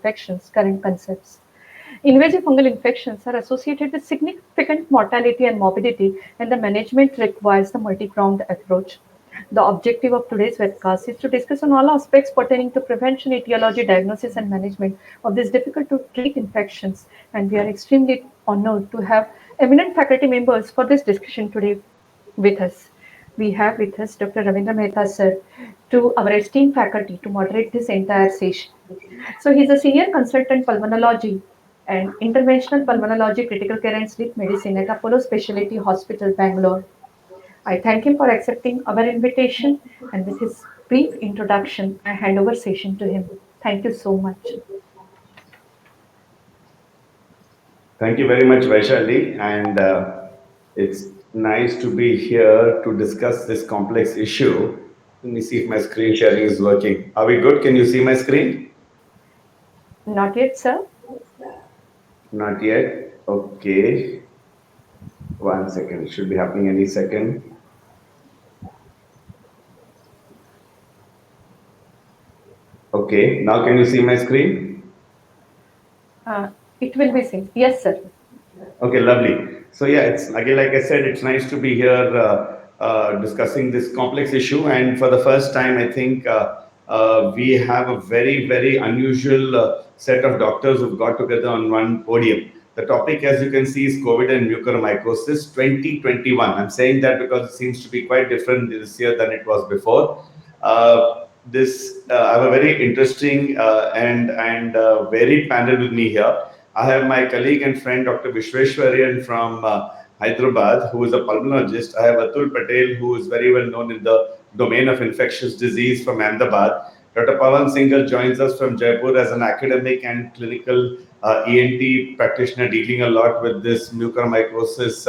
infections, current concepts. Invasive fungal infections are associated with significant mortality and morbidity, and the management requires the multi-pronged approach. The objective of today's webcast is to discuss on all aspects pertaining to prevention, etiology, diagnosis, and management of these difficult to treat infections. And we are extremely honored to have eminent faculty members for this discussion today with us. We have with us Dr. Ravindra Mehta sir, to our esteemed faculty to moderate this entire session. So he's a senior consultant pulmonology and interventional pulmonology, critical care and sleep medicine at Apollo Specialty Hospital, Bangalore. I thank him for accepting our invitation, and with his brief introduction, I hand over session to him. Thank you so much. Thank you very much, Vaishali, and it's nice to be here to discuss this complex issue. Let me see if my screen sharing is working. Are we good? Can you see my screen? Not yet, sir. Not yet. Okay. 1 second. It should be happening any second. Okay. Now can you see my screen? It will be seen. Yes, sir. Okay, lovely. So yeah, it's again, like I said, it's nice to be here discussing this complex issue. And for the first time, I think we have a very, very unusual set of doctors who've got together on one podium. The topic, as you can see, is COVID and mucormycosis 2021. I'm saying that because it seems to be quite different this year than it was before. I have a very interesting and varied panel with me here. I have my colleague and friend Dr. Vishweshwarian from Hyderabad, who is a pulmonologist. I have Atul Patel, who is very well known in the domain of infectious disease from Ahmedabad. Dr. Pawan Singhal joins us from Jaipur as an academic and clinical ENT practitioner dealing a lot with this mucormycosis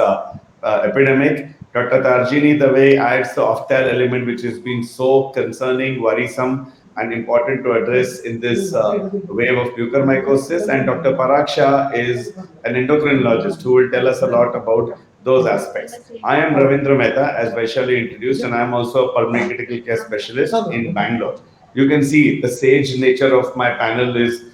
epidemic. Dr. Tarjini Dave adds the off-tail element, which has been so concerning, worrisome, and important to address in this wave of mucormycosis. And Dr. Parag Shah is an endocrinologist who will tell us a lot about those aspects. I am Ravindra Mehta, as Vaishali introduced, and I am also a pulmonary critical care specialist in Bangalore. You can see the sage nature of my panel is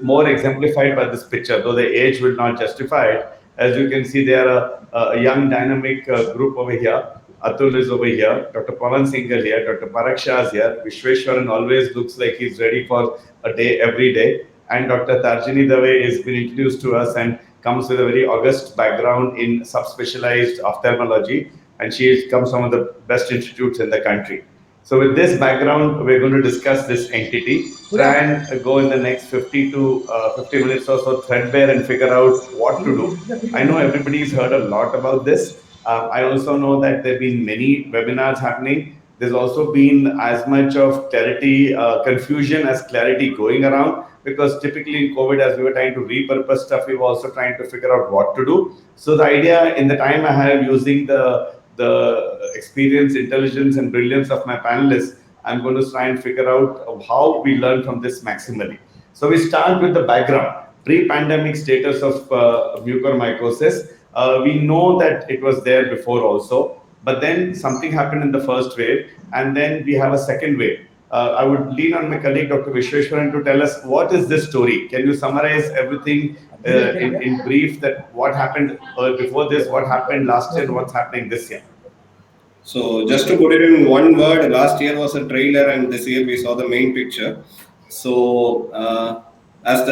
more exemplified by this picture, though the age will not justify it. As you can see, they are a young, dynamic group over here. Atul is over here, Dr. Pawan Singhal here, Dr. Parag Shah is here, Vishweshwaran always looks like he's ready for a day every day, and Dr. Tarjini Dave has been introduced to us and comes with a very august background in subspecialized ophthalmology, and she comes from one of the best institutes in the country. So with this background, we're going to discuss this entity, try and go in the next 50 to 50 minutes or so threadbare and figure out what to do. I know everybody's heard a lot about this. I also know that there have been many webinars happening. There's also been as much of clarity, confusion as clarity going around, because typically in COVID, as we were trying to repurpose stuff, we were also trying to figure out what to do. So the idea in the time I have using the experience, intelligence, and brilliance of my panelists, I'm going to try and figure out how we learn from this maximally. So we start with the background, pre-pandemic status of mucormycosis. We know that it was there before also, but then something happened in the first wave, and then we have a second wave. I would lean on my colleague, Dr. Vishweshwaran, to tell us what is this story. Can you summarize everything in brief, that what happened before this, what happened last year, and what's happening this year? So just to put it in one word, last year was a trailer, and this year we saw the main picture. So as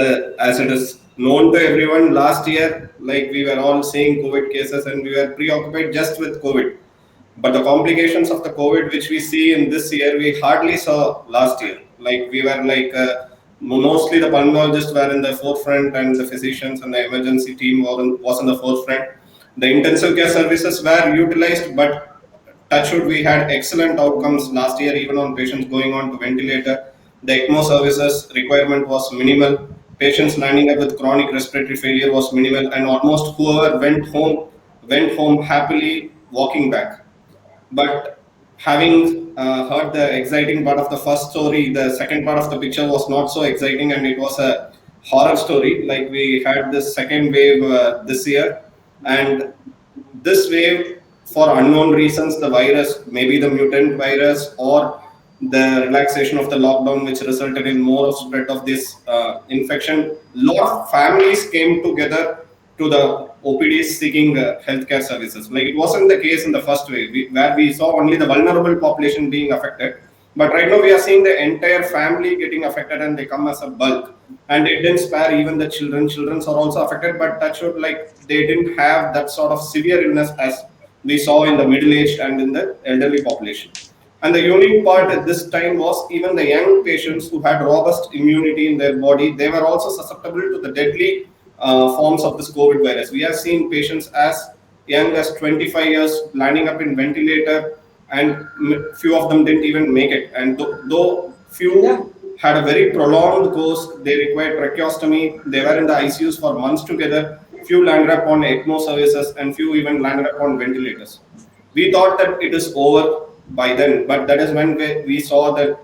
it is known to everyone, last year, like, we were all seeing COVID cases and we were preoccupied just with COVID. But the complications of the COVID, which we see in this year, we hardly saw last year. Like, we were like, mostly the pulmonologists were in the forefront, and the physicians and the emergency team was in the forefront. The intensive care services were utilized, but touchwood, we had excellent outcomes last year, even on patients going on to ventilator. The ECMO services requirement was minimal. Patients landing up with chronic respiratory failure was minimal, and almost whoever went home happily walking back. But having heard the exciting part of the first story, the second part of the picture was not so exciting, and it was a horror story. Like, we had this second wave this year, and this wave, for unknown reasons, the virus, maybe the mutant virus or the relaxation of the lockdown, which resulted in more of spread of this infection, lot of families came together to the OPDs seeking healthcare services. Like it wasn't the case in the first wave, where we saw only the vulnerable population being affected. But right now we are seeing the entire family getting affected, and they come as a bulk. And it didn't spare even the children. Children are also affected, but that should like they didn't have that sort of severe illness as we saw in the middle-aged and in the elderly population. And the unique part at this time was even the young patients who had robust immunity in their body, they were also susceptible to the deadly forms of this COVID virus. We have seen patients as young as 25 years landing up in ventilator, and few of them didn't even make it. And though few had a very prolonged course, they required tracheostomy, they were in the ICUs for months together. Few landed up on ECMO services, and few even landed up on ventilators. We thought that it is over by then, but that is when we saw the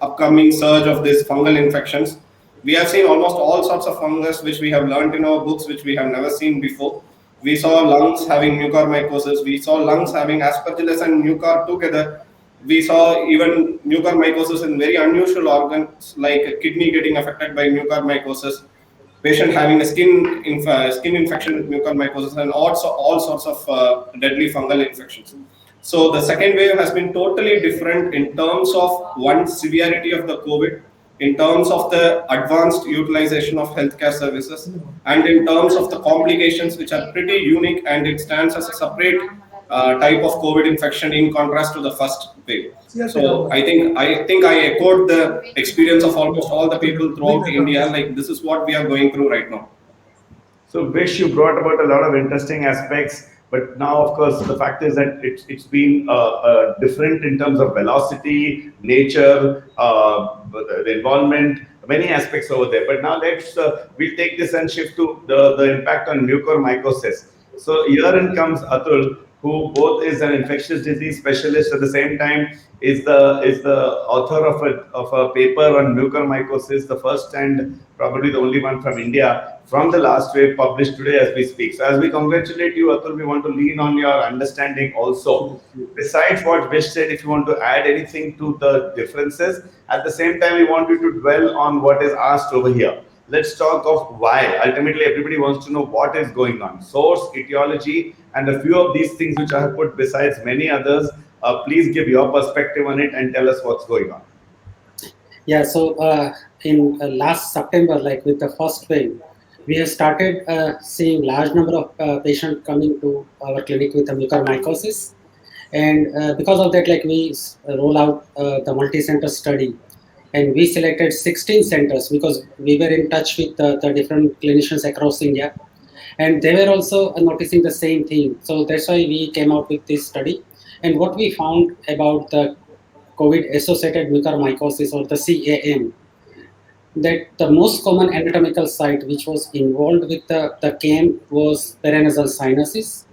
upcoming surge of these fungal infections. We have seen almost all sorts of fungus which we have learned in our books, which we have never seen before. We saw lungs having mucormycosis, we saw lungs having aspergillus and mucor together. We saw even mucormycosis in very unusual organs like kidney getting affected by mucormycosis, patient having a skin infection with mucormycosis, and also all sorts of deadly fungal infections. So the second wave has been totally different in terms of one, severity of the COVID, in terms of the advanced utilization of healthcare services, and in terms of the complications, which are pretty unique, and it stands as a separate type of COVID infection in contrast to the first wave. So I think I echoed the experience of almost all the people throughout India. Like this is what we are going through right now. So, Vish, you brought about a lot of interesting aspects, but now, of course, the fact is that it's been different in terms of velocity, nature, the environment, many aspects over there. But now we'll take this and shift to the impact on mucormycosis. So herein comes Atul, who both is an infectious disease specialist at the same time is the author of a paper on mucormycosis, the first and probably the only one from India from the last wave, published today as we speak. So as we congratulate you, Atul, we want to lean on your understanding also. Besides what Vish said, if you want to add anything to the differences, at the same time, we want you to dwell on what is asked over here. Let's talk of why. Ultimately, everybody wants to know what is going on. Source, etiology, and a few of these things which I have put besides many others. Please give your perspective on it and tell us what's going on. Yeah, so in last September, like with the first wave, we have started seeing large number of patients coming to our clinic with a mucormycosis. And because of that, like we roll out the multi-center study. And we selected 16 centers because we were in touch with the different clinicians across India. And they were also noticing the same thing. So that's why we came out with this study. And what we found about the COVID-associated mucormycosis, or the CAM, that the most common anatomical site which was involved with the CAM was paranasal sinuses.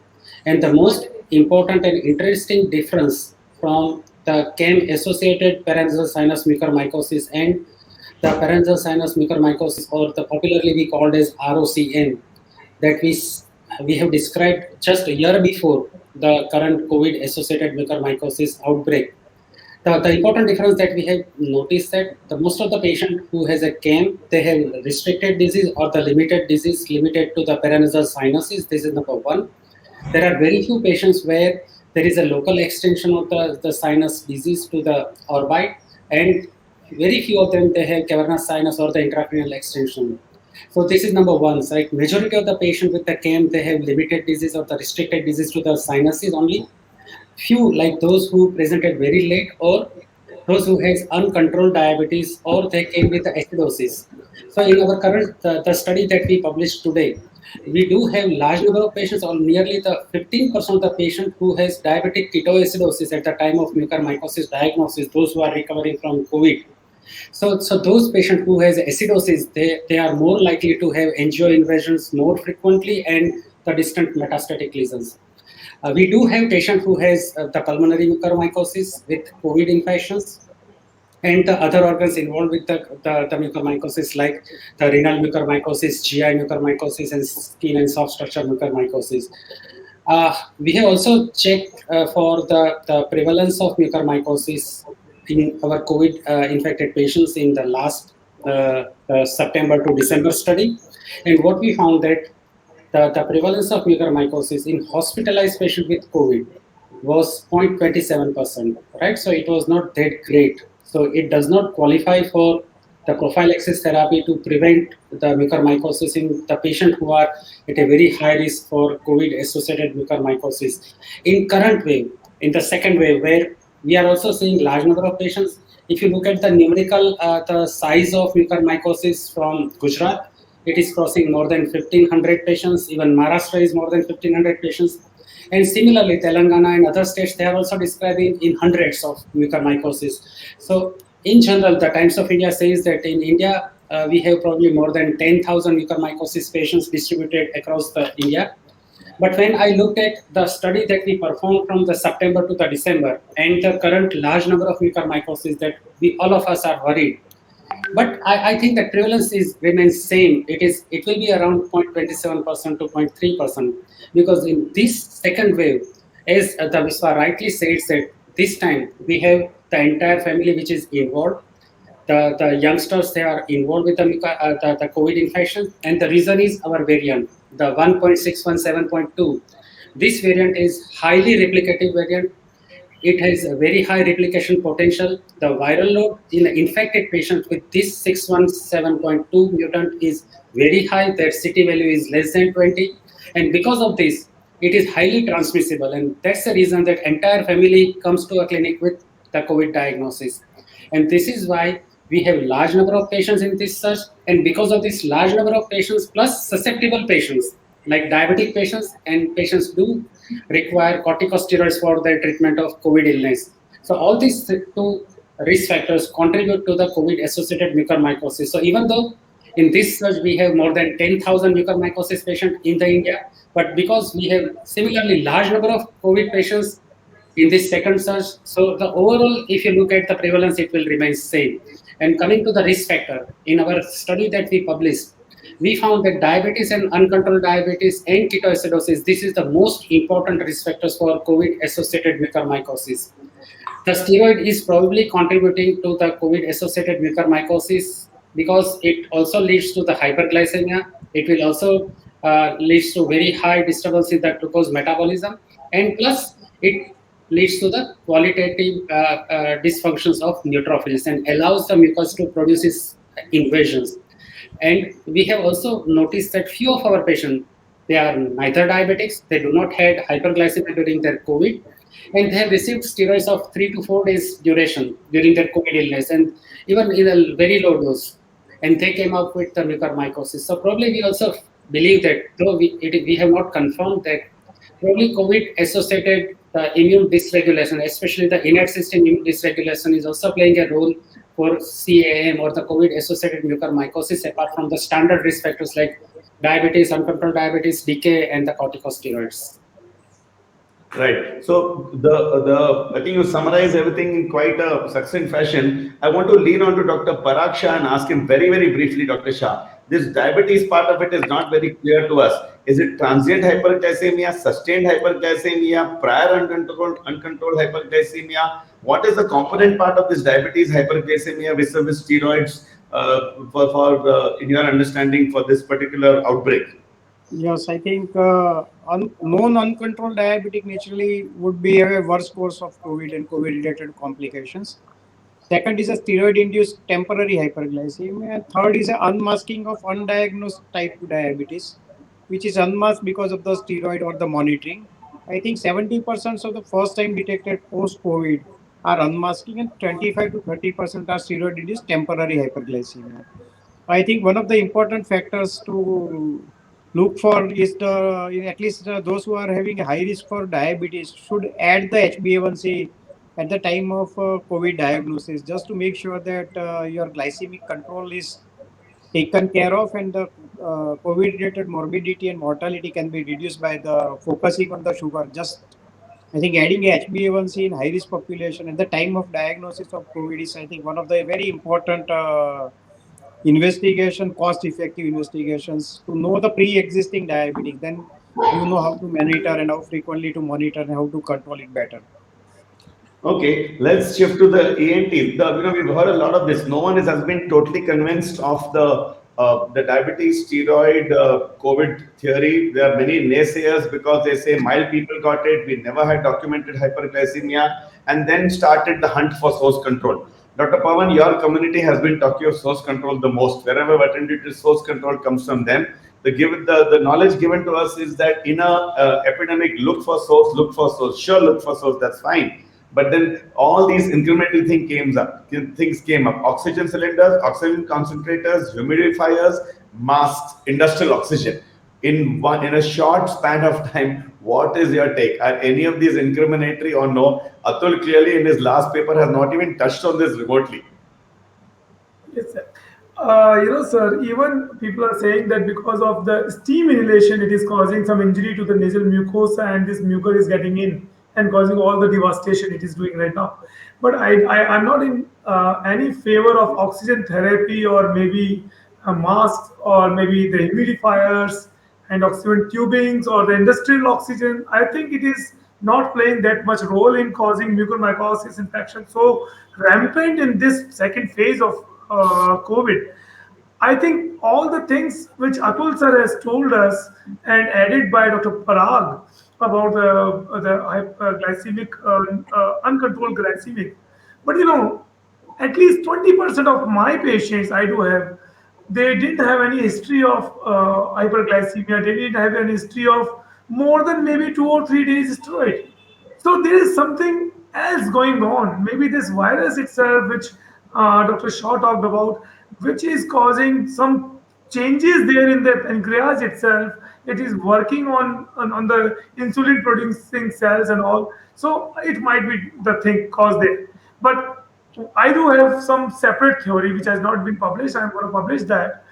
And the most important and interesting difference from the CAM-associated paranasal sinus mucormycosis and the paranasal sinus mucormycosis, or the popularly we called as ROCM, that we have described just a year before the current COVID-associated mucormycosis outbreak. The important difference that we have noticed that the most of the patient who has a CAM, they have restricted disease or the limited disease limited to the paranasal sinuses. This is number one. There are very few patients where there is a local extension of the sinus disease to the orbit, and very few of them, they have cavernous sinus or the intracranial extension. So this is number one. So like majority of the patient with the CAM, they have limited disease or the restricted disease to the sinuses only. Few, like those who presented very late, or those who has uncontrolled diabetes, or they came with the acidosis. So in our current the study that we published today, we do have large number of patients, or nearly the 15% of the patient who has diabetic ketoacidosis at the time of mucormycosis diagnosis, those who are recovering from COVID. So those patients who has acidosis, they are more likely to have angioinvasions more frequently and the distant metastatic lesions. We do have patient who has the pulmonary mucormycosis with COVID infections, and the other organs involved with the mucormycosis, like the renal mucormycosis, GI mucormycosis, and skin and soft structure mucormycosis. We have also checked for the prevalence of mucormycosis in our COVID infected patients in the last September to December study. And what we found that the prevalence of mucormycosis in hospitalized patients with COVID was 0.27%, right? So it was not that great. So it does not qualify for the prophylaxis therapy to prevent the mucormycosis in the patient who are at a very high risk for COVID-associated mucormycosis. In current wave, in the second wave, where we are also seeing large number of patients, if you look at the numerical, the size of mucormycosis from Gujarat, it is crossing more than 1,500 patients. Even Maharashtra is more than 1,500 patients. And similarly, Telangana and other states, they are also describing in hundreds of mucormycosis. So in general, the Times of India says that in India, we have probably more than 10,000 mucormycosis patients distributed across the India. But when I looked at the study that we performed from the September to the December and the current large number of mucormycosis, that we all of us are worried. But I think the prevalence remains same. It will be around 0.27% to 0.3%, because in this second wave, as the Viswa rightly says, that this time we have the entire family which is involved. The youngsters, they are involved with the COVID infection, and the reason is our variant, the 1.617.2. This variant is highly replicative variant. It has a very high replication potential. The viral load in infected patients with this 617.2 mutant is very high. Their CT value is less than 20. And because of this, it is highly transmissible. And that's the reason that entire family comes to a clinic with the COVID diagnosis. And this is why we have large number of patients in this search. And because of this large number of patients plus susceptible patients, like diabetic patients, and patients do require corticosteroids for their treatment of COVID illness. So all these two risk factors contribute to the COVID-associated mucormycosis. So even though in this search we have more than 10,000 mucormycosis patients in the India, but because we have similarly large number of COVID patients in this second search, so the overall, if you look at the prevalence, it will remain same. And coming to the risk factor, in our study that we published, we found that diabetes and uncontrolled diabetes and ketoacidosis, this is the most important risk factors for COVID-associated mucormycosis. The steroid is probably contributing to the COVID-associated mucormycosis because it also leads to the hyperglycemia. It will also leads to very high disturbance in the glucose metabolism, and plus it leads to the qualitative dysfunctions of neutrophils and allows the mucus to produce its invasions. And we have also noticed that few of our patients, they are neither diabetics, they do not had hyperglycemia during their COVID, and they have received steroids of 3 to 4 days duration during their COVID illness, and even in a very low dose. And they came up with the mucormycosis. So probably we also believe that, though we have not confirmed that, probably COVID-associated immune dysregulation, especially the innate system immune dysregulation, is also playing a role for CAM or the COVID-associated mucormycosis, apart from the standard risk factors like diabetes, uncontrolled diabetes, decay, and the corticosteroids. Right. So the I think you summarize everything in quite a succinct fashion. I want to lean on to Dr. Parag Shah and ask him very briefly, Dr. Shah. This diabetes part of it is not very clear to us. Is it transient hyperglycemia, sustained hyperglycemia, prior uncontrolled hyperglycemia? What is the component part of this diabetes hyperglycemia with steroids for in your understanding for this particular outbreak? Yes, I think known uncontrolled diabetic naturally would be a worse course of COVID and COVID-related complications. Second is a steroid-induced temporary hyperglycemia. Third is an unmasking of undiagnosed type 2 diabetes, which is unmasked because of the steroid or the monitoring. I think 70% of the first time detected post-COVID are unmasking, and 25 to 30% are steroid-induced temporary hyperglycemia. I think one of the important factors to look for is at least those who are having a high risk for diabetes should add the HbA1c at the time of COVID diagnosis, just to make sure that your glycemic control is taken care of, and the COVID-related morbidity and mortality can be reduced by the focusing on the sugar. Just I think adding a HbA1c in high risk population at the time of diagnosis of COVID is, I think, one of the very important cost-effective investigations to know the pre-existing diabetic. Then you know how to monitor and how frequently to monitor and how to control it better. Okay, let's shift to the ENT. We've heard a lot of this. No one has been totally convinced of the diabetes steroid COVID theory. There are many naysayers because they say mild people got it. We never had documented hyperglycemia, and then started the hunt for source control. Dr. Pawan, your community has been talking of source control the most. Wherever I've attended, source control comes from them. The knowledge given to us is that in a epidemic, look for source. Sure, look for source. That's fine, but then all these incremental things came up. Oxygen cylinders, oxygen concentrators, humidifiers, masks, industrial oxygen. In a short span of time, what is your take? Are any of these incriminatory or no? Atul clearly in his last paper has not even touched on this remotely. Yes, sir. Sir, even people are saying that because of the steam inhalation, it is causing some injury to the nasal mucosa, and this mucus is getting in and causing all the devastation it is doing right now. But I'm not in any favor of oxygen therapy, or maybe masks, or maybe the humidifiers and oxygen tubings, or the industrial oxygen. I think it is not playing that much role in causing mucormycosis infection so rampant in this second phase of COVID. I think all the things which Atul sir has told us and added by Dr. Parag about the hyperglycemic, uncontrolled glycemic. But at least 20% of my patients I do have, they didn't have any history of hyperglycemia. They didn't have any history of more than maybe 2 or 3 days steroid. So there is something else going on. Maybe this virus itself, which Dr. Shaw talked about, which is causing some changes there in the pancreas itself. It is working on the insulin producing cells and all. So it might be the thing caused there. But I do have some separate theory which has not been published. I'm going to publish that.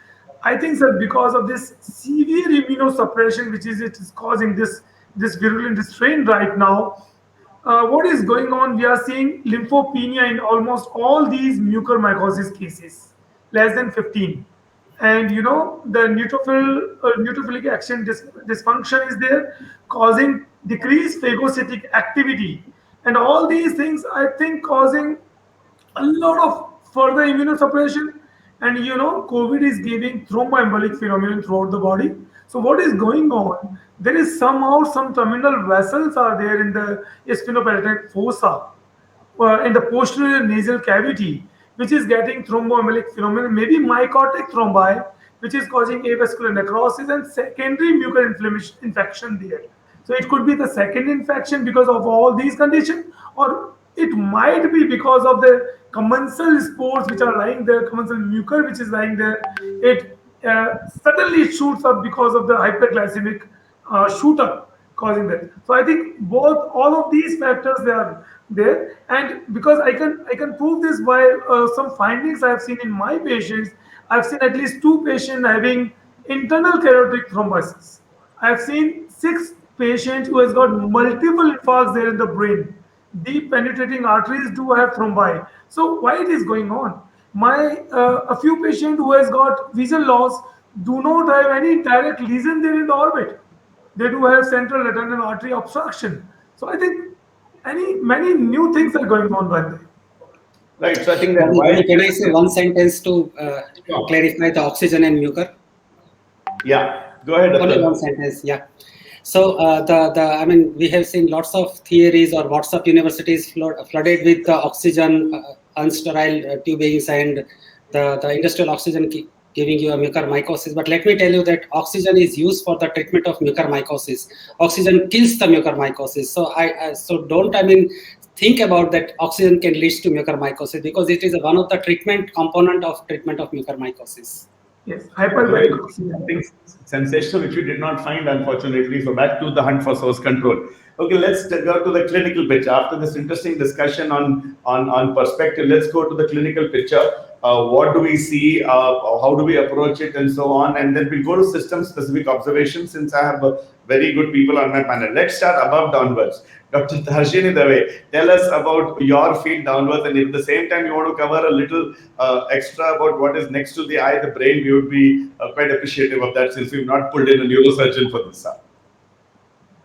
I think that because of this severe immunosuppression, which is it is causing this virulent strain right now, what is going on? We are seeing lymphopenia in almost all these mucormycosis cases, less than 15. And the neutrophilic action dysfunction is there, causing decreased phagocytic activity, and all these things I think causing a lot of further immunosuppression. And COVID is giving thromboembolic phenomenon throughout the body. So what is going on? There is somehow some terminal vessels are there in the sphenoparatite fossa, in the posterior nasal cavity, which is getting thromboembolic phenomenon, maybe mycotic thrombi, which is causing avascular necrosis and secondary mucous inflammation infection there. So it could be the second infection because of all these conditions, or it might be because of the commensal spores which are lying there, commensal mucus which is lying there. It suddenly shoots up because of the hyperglycemic shoot up causing that. So I think all of these factors they are there, and because I can prove this by some findings I have seen in my patients. I've seen at least 2 patients having internal carotid thrombosis. I've seen 6 patients who has got multiple infarcts there in the brain. Deep penetrating arteries do have thrombi. So why it is going on? My a few patients who has got vision loss do not have any direct lesion there in the orbit. They do have central retinal artery obstruction. So I think many new things are going on right there. Right. So I think that Can I say one sentence to clarify the oxygen and mucor? Yeah, go ahead. Only Atul. one sentence, yeah. So we have seen lots of theories, or WhatsApp universities flooded with oxygen, unsterile tubings, and the industrial oxygen giving you a mucormycosis. But let me tell you that oxygen is used for the treatment of mucormycosis. Oxygen kills the mucormycosis. So don't think about that oxygen can lead to mucormycosis, because it is one of the component of treatment of mucormycosis. Yes, hyperglycemia. Something sensational which we did not find, unfortunately. So back to the hunt for source control. Okay, let's go to the clinical picture. After this interesting discussion on perspective, let's go to the clinical picture. What do we see? How do we approach it, and so on? And then we'll go to system-specific observations, since I have very good people on my panel. Let's start above downwards. Dr. Darshini Dave, tell us about your field downwards, and if at the same time you want to cover a little extra about what is next to the eye, the brain, we would be quite appreciative of that, since we've not pulled in a neurosurgeon for this.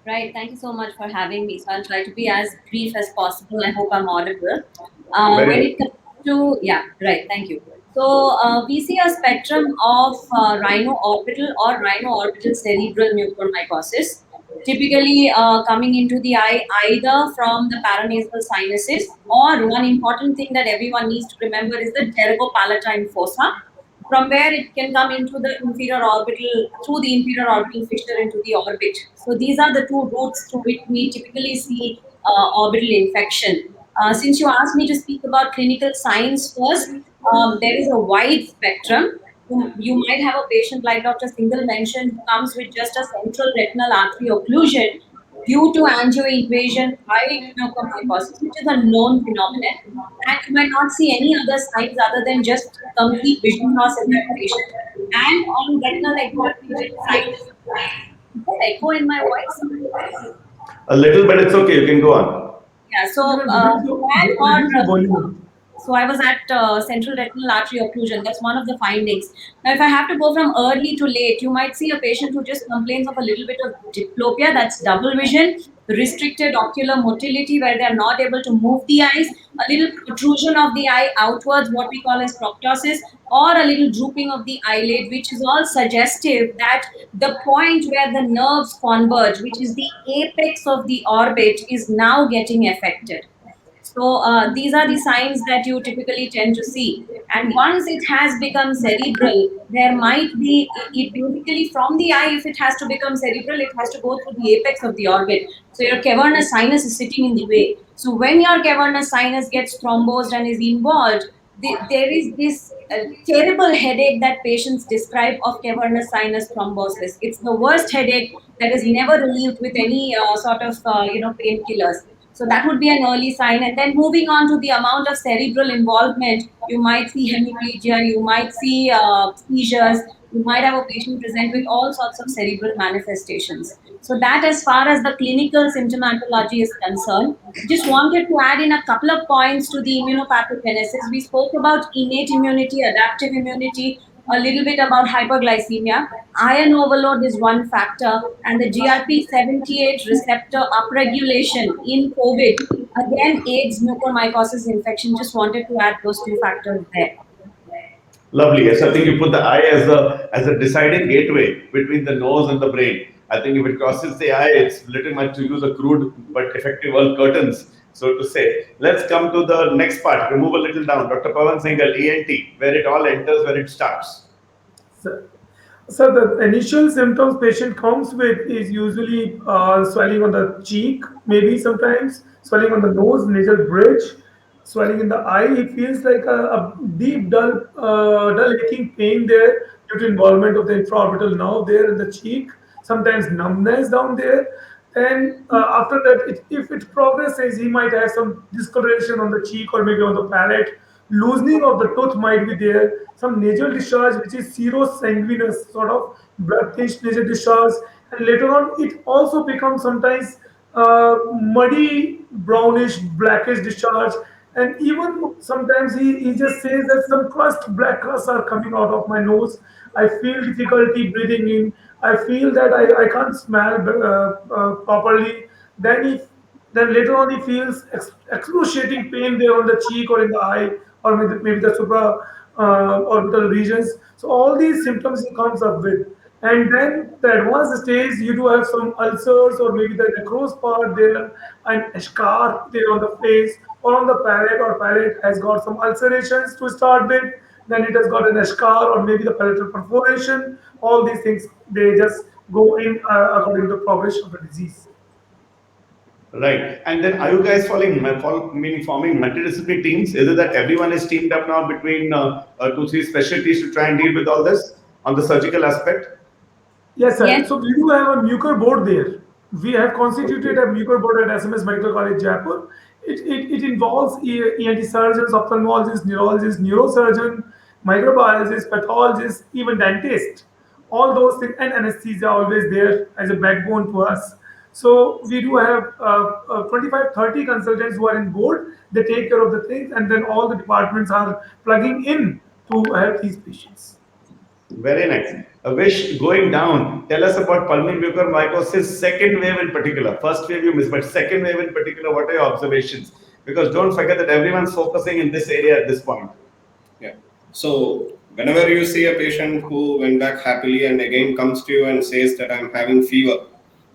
Right. Thank you so much for having me. So I'll try to be as brief as possible. I hope I'm audible. When Very it comes to, yeah, right. Thank you. So we see a spectrum of rhino-orbital or rhino-orbital cerebral mucormycosis, typically coming into the eye either from the paranasal sinuses, or one important thing that everyone needs to remember is the pterygopalatine fossa, from where it can come into the inferior orbital, through the inferior orbital fissure into the orbit. So these are the two routes through which we typically see orbital infection. Since you asked me to speak about clinical signs first, there is a wide spectrum. You might have a patient like Dr. Singhal mentioned who comes with just a central retinal artery occlusion due to angioinvasion by mucormycosis, which is a known phenomenon, and you might not see any other signs other than just complete vision loss in that patient. And on retinal examination signs, is there echo in my voice? a little, but it's okay. You can go on. Yeah, so You can that or reduce the volume. so I was at central retinal artery occlusion. That's one of the findings. Now, if I have to go from early to late, you might see a patient who just complains of a little bit of diplopia, that's double vision, restricted ocular motility where they're not able to move the eyes, a little protrusion of the eye outwards, what we call as proptosis, or a little drooping of the eyelid, which is all suggestive that the point where the nerves converge, which is the apex of the orbit, is now getting affected. So these are the signs that you typically tend to see. And once it has become cerebral, there might be, it basically from the eye, if it has to become cerebral, it has to go through the apex of the orbit. So your cavernous sinus is sitting in the way. So when your cavernous sinus gets thrombosed and is involved, there is this terrible headache that patients describe of cavernous sinus thrombosis. It's the worst headache that is never relieved with any sort of painkillers. So that would be an early sign. And then moving on to the amount of cerebral involvement, you might see hemiplegia, you might see seizures, you might have a patient present with all sorts of cerebral manifestations. So that, as far as the clinical symptomatology is concerned, just wanted to add in a couple of points to the immunopathogenesis. We spoke about innate immunity, adaptive immunity, a little bit about hyperglycemia. Iron overload is one factor, and the GRP78 receptor upregulation in COVID again aids mucormycosis infection. Just wanted to add those two factors there. Lovely. Yes, I think you put the eye as a deciding gateway between the nose and the brain. I think if it crosses the eye, it's little much, to use a crude but effective word, curtains, so to say. Let's come to the next part. Remove a little down. Dr. Pawan Singhal, ENT, where it all enters, where it starts. So, so the initial symptoms patient comes with is usually swelling on the cheek, maybe sometimes swelling on the nose, nasal bridge, swelling in the eye. It feels like a deep, dull aching pain there due to involvement of the infraorbital nerve there in the cheek. Sometimes numbness down there. Then after that, if it progresses, he might have some discoloration on the cheek or maybe on the palate. Loosening of the tooth might be there. Some nasal discharge, which is serosanguinous, sort of blood-tinged nasal discharge. And later on, it also becomes sometimes muddy, brownish, blackish discharge. And even sometimes he just says that some black crusts are coming out of my nose. I feel difficulty breathing in. I feel that I can't smell properly. Then he then later on he feels excruciating pain there on the cheek or in the eye or maybe the supra orbital regions. So all these symptoms he comes up with. And then the advanced stage, you do have some ulcers or maybe the necrose part there and a scar there on the face or on the palate, or palate has got some ulcerations to start with. Then it has got an scar or maybe the palatal perforation. All these things, they just go in according to the progression of the disease. Right. And then are you guys meaning forming multidisciplinary teams? Is it that everyone is teamed up now between two, three specialties to try and deal with all this on the surgical aspect? Yes, sir. Yes. So we do have a mucor board there. We have constituted a mucor board at SMS Medical College, Jaipur. It involves ENT surgeons, ophthalmologists, neurologists, neurosurgeon, microbiologists, pathologists, even dentists. All those things, and anesthesia always there as a backbone to us. So we do have 25, 30 consultants who are in board. They take care of the things, and then all the departments are plugging in to help these patients. Very nice. Wish, going down, tell us about pulmonary mucormycosis, second wave in particular. First wave you missed, but second wave in particular, what are your observations? Because don't forget that everyone's focusing in this area at this point. Yeah. So whenever you see a patient who went back happily and again comes to you and says that I'm having fever,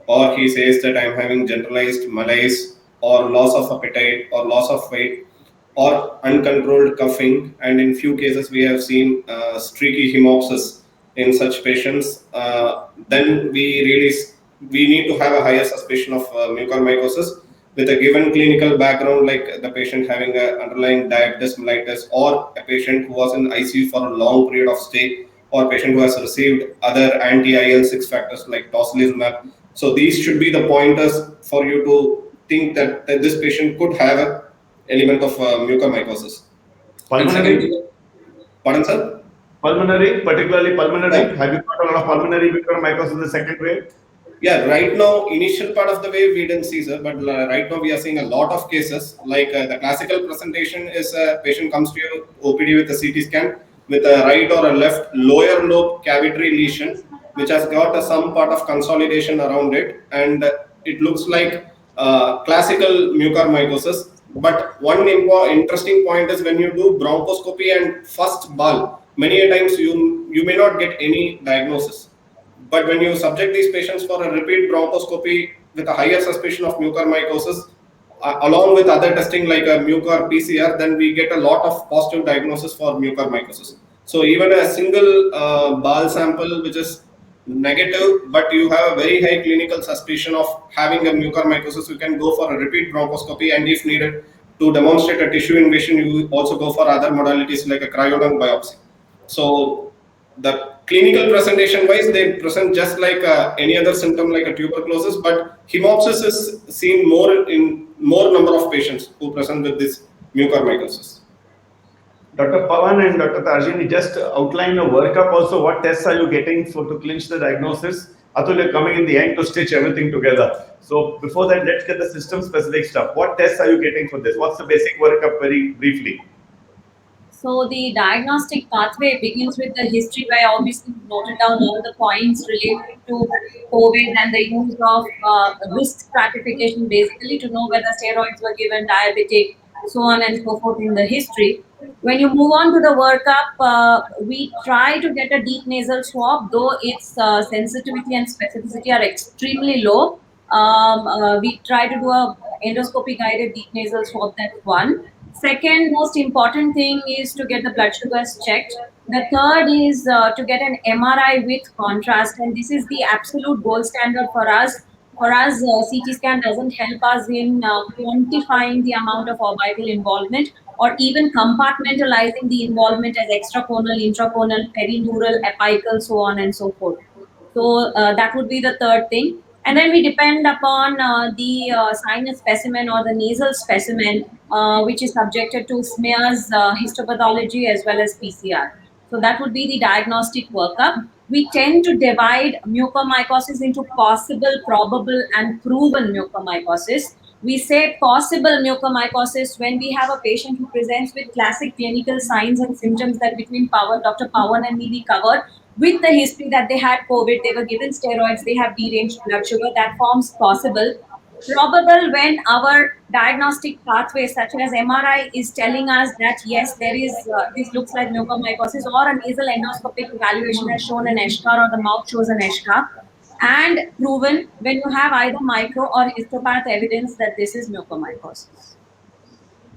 or he says that I'm having generalized malaise, or loss of appetite, or loss of weight, or uncontrolled coughing, and in few cases we have seen streaky hemopsis in such patients, then we need to have a higher suspicion of mucormycosis with a given clinical background, like the patient having an underlying diabetes mellitus, or a patient who was in ICU for a long period of stay, or patient who has received other anti-IL-6 factors like tocilizumab. So these should be the pointers for you to think that this patient could have an element of mucormycosis. And Pulmonary, second, pardon, sir? pulmonary, particularly pulmonary. Yeah. Have you got a lot of pulmonary mucormycosis in the second wave? Yeah, right now, initial part of the wave we didn't see, sir, but right now we are seeing a lot of cases. Like the classical presentation is a patient comes to you OPD with a CT scan with a right or a left lower lobe cavitary lesion, which has got some part of consolidation around it, and it looks like classical mucormycosis. But one interesting point is when you do bronchoscopy and first BAL, many a times you may not get any diagnosis. But when you subject these patients for a repeat bronchoscopy with a higher suspicion of mucormycosis, along with other testing like a mucor PCR, then we get a lot of positive diagnosis for mucormycosis. So even a single BAL sample which is negative, but you have a very high clinical suspicion of having a mucormycosis, you can go for a repeat bronchoscopy, and if needed to demonstrate a tissue invasion, you also go for other modalities like a cryolung biopsy. So the clinical presentation wise, they present just like any other symptom like a tuberculosis, but hemopsis is seen more in more number of patients who present with this mucormycosis. Dr. Pawan and Dr. Tarjini, just outline a workup also. What tests are you getting to clinch the diagnosis? Atul, you're coming in the end to stitch everything together. So before that, let's get the system specific stuff. What tests are you getting for this? What's the basic workup very briefly? So the diagnostic pathway begins with the history, where I obviously noted down all the points related to COVID and the use of risk stratification, basically to know whether steroids were given, diabetic, so on and so forth in the history. When you move on to the workup, we try to get a deep nasal swab, though its sensitivity and specificity are extremely low. We try to do a endoscopy guided deep nasal swab. That's one. Second most important thing is to get the blood sugars checked. The third is to get an MRI with contrast, and this is the absolute gold standard for us. For us, CT scan doesn't help us in quantifying the amount of orbital involvement, or even compartmentalizing the involvement as extraconal, intraconal, perineural, apical, so on and so forth. So that would be the third thing. And then we depend upon the sinus specimen or the nasal specimen, which is subjected to smears, histopathology, as well as PCR. So that would be the diagnostic workup. We tend to divide mucormycosis into possible, probable, and proven mucormycosis. We say possible mucormycosis when we have a patient who presents with classic clinical signs and symptoms that between Dr. Pawan and me we covered, with the history that they had COVID, they were given steroids, they have deranged blood sugar, that forms possible. Probable when our diagnostic pathway, such as MRI, is telling us that yes, there is this looks like mucormycosis, or a nasal endoscopic evaluation has shown an eschar, or the mouth shows an eschar, and proven when you have either micro or histopath evidence that this is mucormycosis.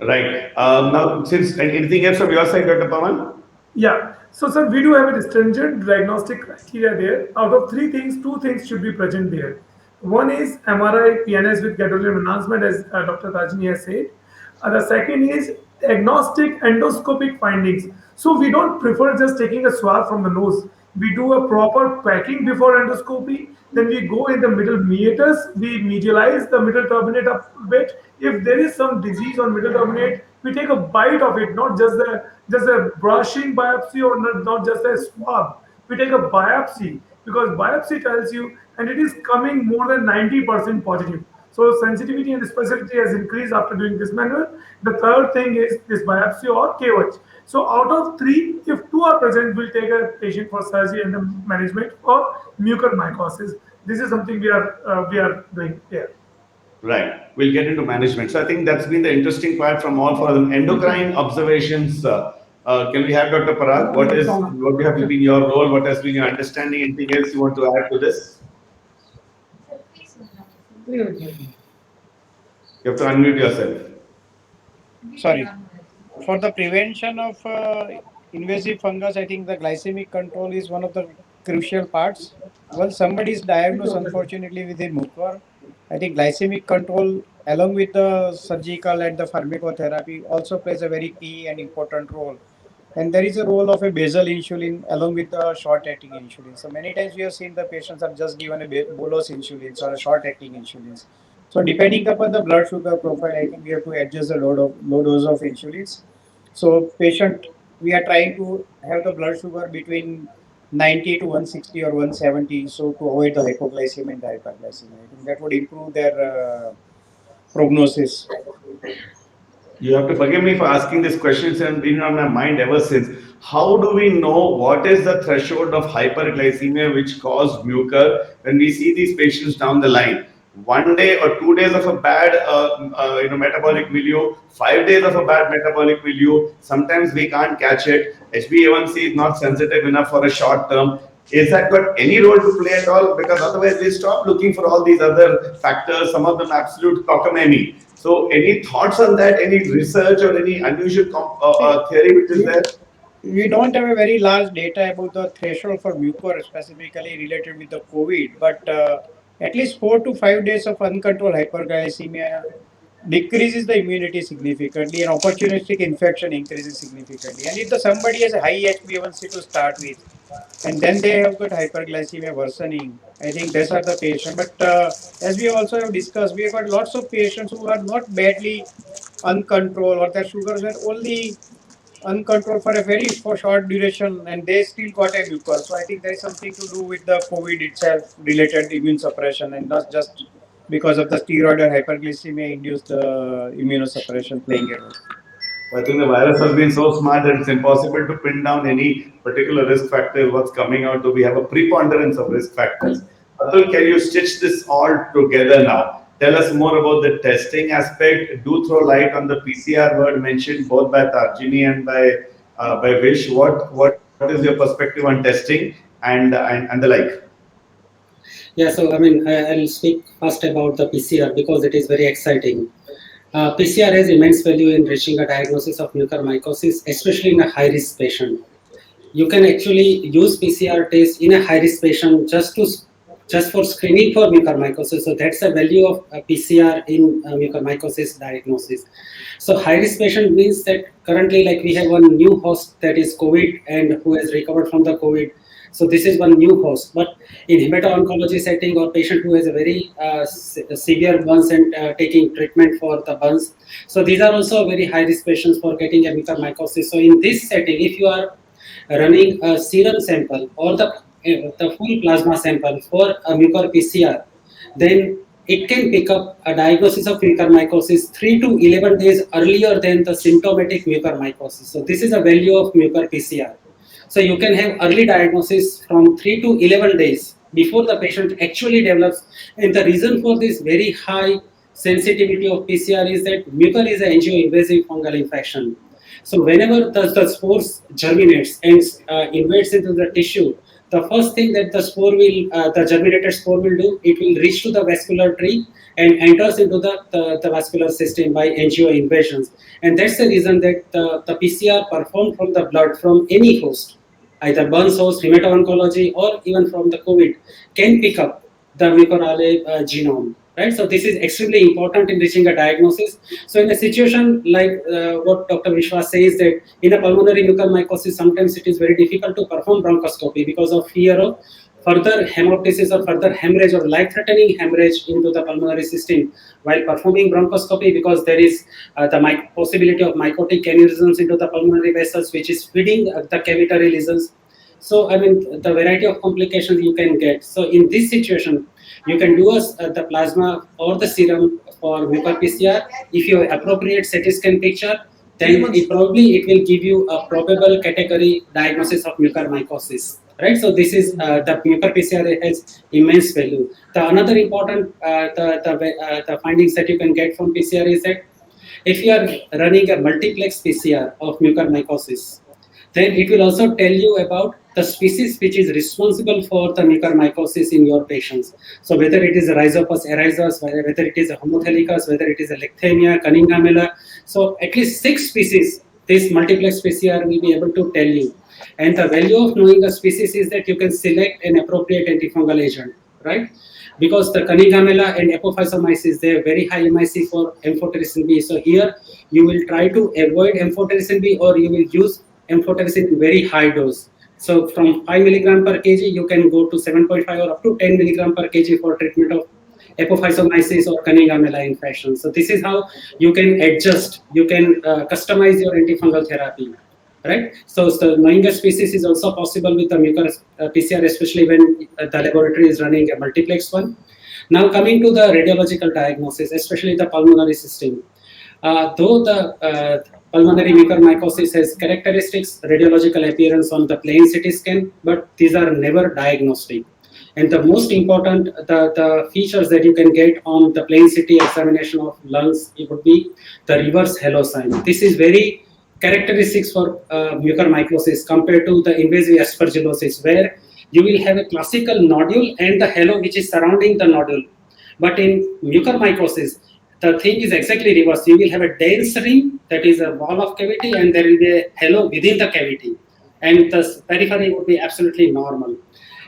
Right. Now, since anything else from your side, Dr. Pawan? Yeah. So, sir, we do have a stringent diagnostic criteria there. Out of three things, two things should be present there. One is MRI PNS with gadolinium enhancement, as Dr. Tajni has said. The second is agnostic endoscopic findings. So we don't prefer just taking a swab from the nose. We do a proper packing before endoscopy. Then we go in the middle meatus. We medialize the middle turbinate a bit. If there is some disease on middle turbinate, we take a bite of it, not just a brushing biopsy, or not just a swab. We take a biopsy, because biopsy tells you, and it is coming more than 90% positive. So sensitivity and specificity has increased after doing this manual. The third thing is this biopsy or KOH. So out of three, if two are present, we'll take a patient for surgery and the management for mucormycosis. This is something we are doing here. Right. We'll get into management. So I think that's been the interesting part from all for them. Endocrine observations. Can we have Dr. Parag? What has been your role? What has been your understanding? Anything else you want to add to this? You have to unmute yourself. Sorry. For the prevention of invasive fungus, I think the glycemic control is one of the crucial parts. Once somebody is diagnosed, unfortunately, with a mucor, I think glycemic control, along with the surgical and the pharmacotherapy, also plays a very key and important role. And there is a role of a basal insulin along with the short-acting insulin. So many times we have seen the patients are just given a bolus insulin or a short-acting insulins. So depending upon the blood sugar profile, I think we have to adjust the low dose of insulins. So patient, we are trying to have the blood sugar between 90 to 160 or 170, so to avoid the hypoglycemia and the hyperglycemia. I think that would improve their prognosis. You have to forgive me for asking this question. It's been on my mind ever since. How do we know what is the threshold of hyperglycemia which caused mucor when we see these patients down the line? 1 day or 2 days of a bad metabolic milieu, 5 days of a bad metabolic milieu. Sometimes we can't catch it. HbA1c is not sensitive enough for a short term. Is that got any role to play at all? Because otherwise we stop looking for all these other factors, some of them absolute cockamamie. So any thoughts on that? Any research or any unusual theory which is there? We don't have a very large data about the threshold for mucor specifically related with the COVID, but at least 4 to 5 days of uncontrolled hyperglycemia decreases the immunity significantly and opportunistic infection increases significantly. And if somebody has a high HbA1c to start with, and then they have got hyperglycemia worsening, I think these are the patients. But as we also have discussed, we have got lots of patients who are not badly uncontrolled, or their sugars are only uncontrolled for short duration, and they still got a mucor. So I think there is something to do with the COVID itself related immune suppression, and not just because of the steroid or hyperglycemia induced immunosuppression playing a role. I think the virus has been so smart that it's impossible to pin down any particular risk factor. What's coming out to we have a preponderance of risk factors. Atul, can you stitch this all together now? Tell us more about the testing aspect. Do throw light on the PCR word mentioned both by Tarjini and by Vish. What is your perspective on testing and the like? Yeah, so I mean, I'll speak first about the PCR because it is very exciting. PCR has immense value in reaching a diagnosis of mucormycosis, especially in a high-risk patient. You can actually use PCR test in a high-risk patient just for screening for mucormycosis. So that's the value of PCR in mucormycosis diagnosis. So high-risk patient means that currently, like, we have one new host that is COVID and who has recovered from the COVID. So this is one new host. But in hemato-oncology setting, or patient who has a very severe burns and taking treatment for the burns. So these are also very high-risk patients for getting a mucormycosis. So in this setting, if you are running a serum sample or the full plasma sample for a mucor PCR, then it can pick up a diagnosis of mucormycosis 3 to 11 days earlier than the symptomatic mucormycosis. So this is a value of mucor PCR. So you can have early diagnosis from 3 to 11 days before the patient actually develops. And the reason for this very high sensitivity of PCR is that mucor is an angio-invasive fungal infection. So whenever the spores germinates and invades into the tissue, the first thing that the germinated spore will do, it will reach to the vascular tree and enters into the vascular system by angio invasions. And that's the reason that the PCR performed from the blood from any host, either burns host, hemato-oncology, or even from the COVID, can pick up the mucorale genome. Right, so this is extremely important in reaching a diagnosis. So in a situation like what Dr. Vishwas says, that in a pulmonary mucormycosis, sometimes it is very difficult to perform bronchoscopy because of fear of further hemoptysis or further hemorrhage or life-threatening hemorrhage into the pulmonary system while performing bronchoscopy, because there is the possibility of mycotic aneurysms into the pulmonary vessels, which is feeding the cavitary lesions. So I mean, the variety of complications you can get. So in this situation, you can do the plasma or the serum for mucor PCR. If you have appropriate CT scan picture, then it will give you a probable category diagnosis of mucormycosis. Right, so this is the mucor PCR has immense value. The another important the findings that you can get from PCR is that if you are running a multiplex PCR of mucormycosis, then it will also tell you about the species which is responsible for the mucormycosis in your patients. So whether it is Rhizopus erizus, whether it is a Homothelicus, whether it is a Lecthamia, Cunningham. So at least 6 species, this multiplex PCR will be able to tell you. And the value of knowing a species is that you can select an appropriate antifungal agent, right? Because the Cunningham and Apophyzomyces, they have very high MIC for amphotericin B. So here you will try to avoid amphotericin B, or you will use amphotericin in very high dose. So from 5 milligram per kg, you can go to 7.5 or up to 10 milligram per kg for treatment of Apophyzomyces or Cunningham infection. So this is how you can adjust, you can customize your antifungal therapy. Right, so knowing a species is also possible with the mucor PCR, especially when the laboratory is running a multiplex one. Now coming to the radiological diagnosis, especially the pulmonary system. Though the pulmonary mucormycosis has characteristics, radiological appearance on the plain CT scan, but these are never diagnostic. And the most important, the features that you can get on the plain CT examination of lungs, it would be the reverse halo sign. This is very characteristics for mucormycosis compared to the invasive aspergillosis, where you will have a classical nodule and the halo which is surrounding the nodule. But in mucormycosis, the thing is exactly reverse. You will have a dense ring that is a wall of cavity, and there will be a halo within the cavity, and the periphery would be absolutely normal.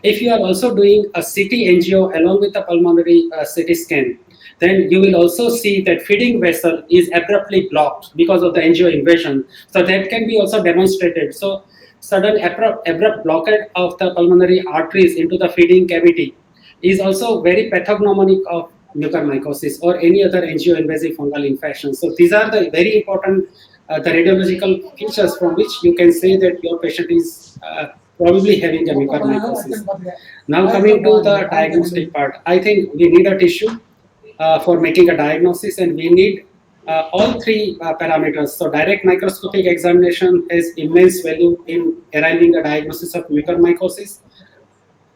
If you are also doing a CT angio along with the pulmonary CT scan, then you will also see that feeding vessel is abruptly blocked because of the angio invasion. So that can be also demonstrated. So sudden abrupt blockade of the pulmonary arteries into the feeding cavity is also very pathognomonic of mucormycosis or any other angio-invasive fungal infection. So these are the very important the radiological features from which you can say that your patient is probably having a mucormycosis. Now coming to the diagnostic part, I think we need a tissue for making a diagnosis, and we need all 3 parameters. So direct microscopic examination has immense value in arriving a diagnosis of mucormycosis.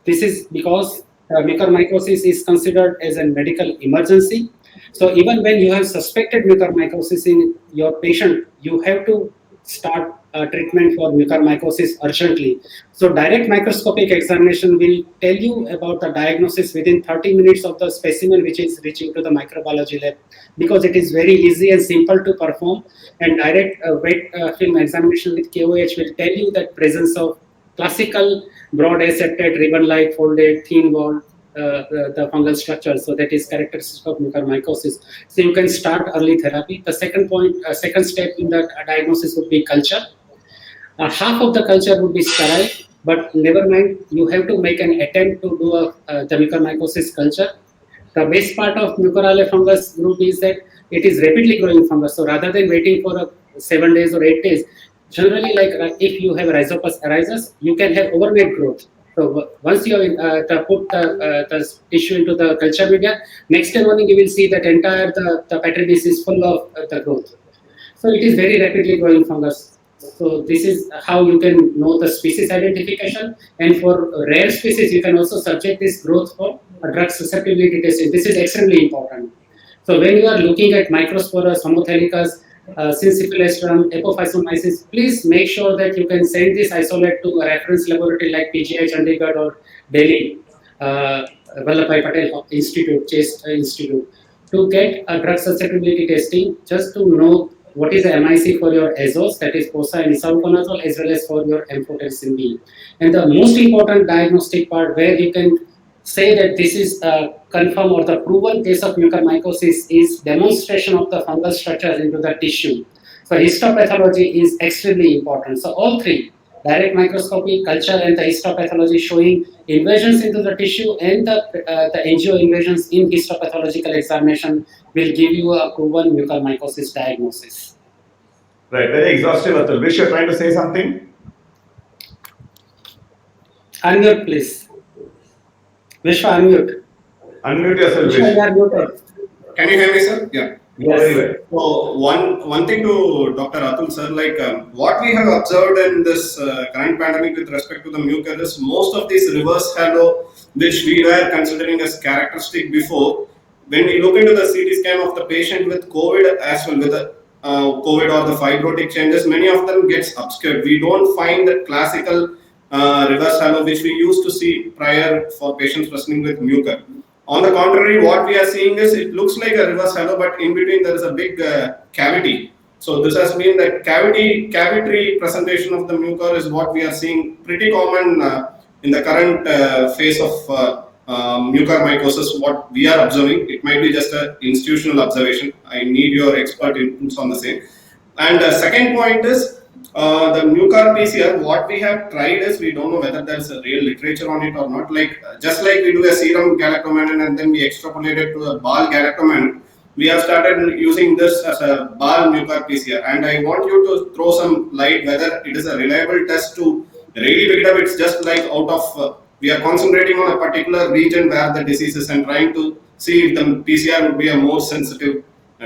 This is because mucormycosis is considered as a medical emergency. So even when you have suspected mucormycosis in your patient, you have to start treatment for mucormycosis urgently. So direct microscopic examination will tell you about the diagnosis within 30 minutes of the specimen which is reaching to the microbiology lab, because it is very easy and simple to perform, and direct wet film examination with KOH will tell you that presence of classical broad aseptate, ribbon-like, folded, thin-walled the fungal structure. So that is characteristic of mucormycosis. So you can start early therapy. The second step in the diagnosis would be culture. Half of the culture would be sterile, but never mind, you have to make an attempt to do the mucormycosis culture. The best part of Mucorale fungus group is that it is rapidly growing fungus. So rather than waiting for 7 days or 8 days, generally, like if you have Rhizopus erizus, you can have overnight growth. So once you put the tissue into the culture media, next day morning you will see that entire the petri dish is full of the growth. So it is very rapidly growing fungus. So this is how you can know the species identification. And for rare species, you can also subject this growth for a drug susceptibility testing. This is extremely important. So when you are looking at Microsporus, Homothelicus, Syncyphilestrum, Apophyzomyces, please make sure that you can send this isolate to a reference laboratory like PGI Chandigarh or Delhi, Vallabhbhai Patel Institute, Chase Institute, to get a drug susceptibility testing, just to know what is the MIC for your azos, that is POSA and isavuconazole, as well as for your amphotericin B. And the most important diagnostic part where you can say that this is confirmed or the proven case of mucormycosis is demonstration of the fungal structures into the tissue. So histopathology is extremely important. So all 3, direct microscopy, culture, and the histopathology showing invasions into the tissue and the angio invasions in histopathological examination will give you a proven mucormycosis diagnosis. Right, very exhaustive, Atul. Vish, you're trying to say something? Unmute, please. Vishwa, unmute. Unmute yourself, Vishwa, Vish. you are muted. Can you hear me, sir? Yeah. Very Yes. well. So one thing to Dr. Atul sir, like what we have observed in this current pandemic with respect to the mucor is most of these reverse halo, which we were considering as characteristic before, when we look into the CT scan of the patient with COVID as well with the COVID or the fibrotic changes, many of them gets obscured. We don't find that classical reverse halo which we used to see prior for patients presenting with mucor. On the contrary, what we are seeing is it looks like a reverse halo, but in between there is a big cavity. So this has been the cavitary presentation of the mucor is what we are seeing pretty common in the current phase of mucormycosis. What we are observing, it might be just an institutional observation. I need your expert inputs on the same. And the second point is the mucor PCR. What we have tried is we don't know whether there's a real literature on it or not. Like just like we do a serum galactomannan and then we extrapolate it to a BAL galactomannan, we have started using this as a BAL mucor PCR. And I want you to throw some light whether it is a reliable test to really pick it up. It's just like out of we are concentrating on a particular region where the disease is and trying to see if the PCR would be a more sensitive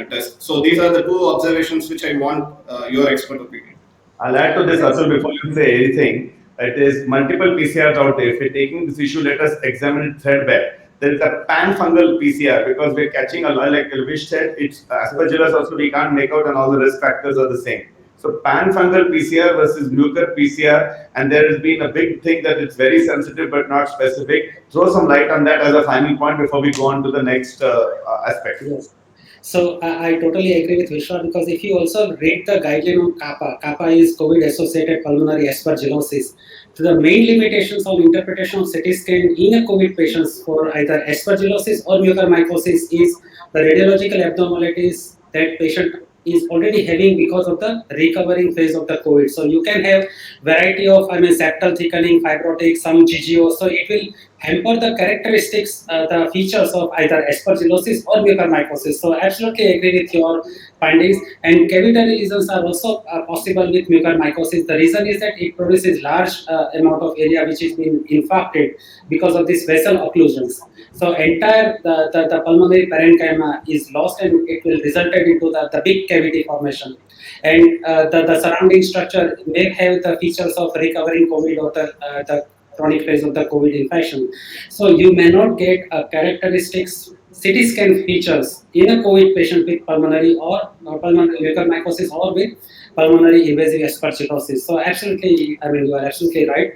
test. So these are the two observations which I want your expert opinion. I'll add to this, Atul, before you say anything. It is multiple PCRs out there. If we're taking this issue, let us examine it threadbare. There is a pan-fungal PCR because we're catching a lot, like Vish said, it's aspergillus also we can't make out and all the risk factors are the same. So pan-fungal PCR versus mucor PCR, and there has been a big thing that it's very sensitive but not specific. Throw some light on that as a final point before we go on to the next aspect. Yes. So I totally agree with Vishwa because if you also read the guideline on kappa is COVID-associated pulmonary aspergillosis. So the main limitations on interpretation of CT scan in a COVID patients for either aspergillosis or mucormycosis is the radiological abnormalities that patient is already having because of the recovering phase of the COVID. So you can have variety of, septal thickening, fibrotic, some GGO. So it will hamper the characteristics, the features of either aspergillosis or mucormycosis. So absolutely agree with your findings. And cavitary lesions are also possible with mucormycosis. The reason is that it produces large amount of area which is being infarcted because of these vessel occlusions. So entire the pulmonary parenchyma is lost and it will result into the big cavity formation. And the surrounding structure may have the features of recovering COVID or the chronic phase of the COVID infection. So you may not get characteristics, CT scan features in a COVID patient with pulmonary or pulmonary mucormycosis or with pulmonary invasive aspergillosis. So absolutely, you are absolutely right.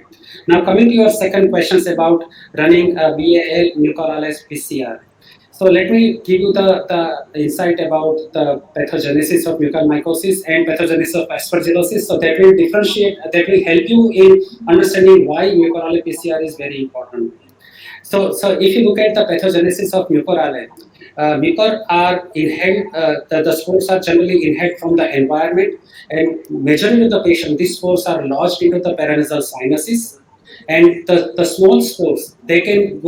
Now coming to your second questions about running a BAL mucorales PCR. So let me give you the insight about the pathogenesis of mucormycosis and pathogenesis of aspergillosis. So that will differentiate, that will help you in understanding why mucorale PCR is very important. So if you look at the pathogenesis of mucorale, mucor are inhaled, the spores are generally inhaled from the environment, and majority of the patient, these spores are lodged into the paranasal sinuses, and the small spores, they can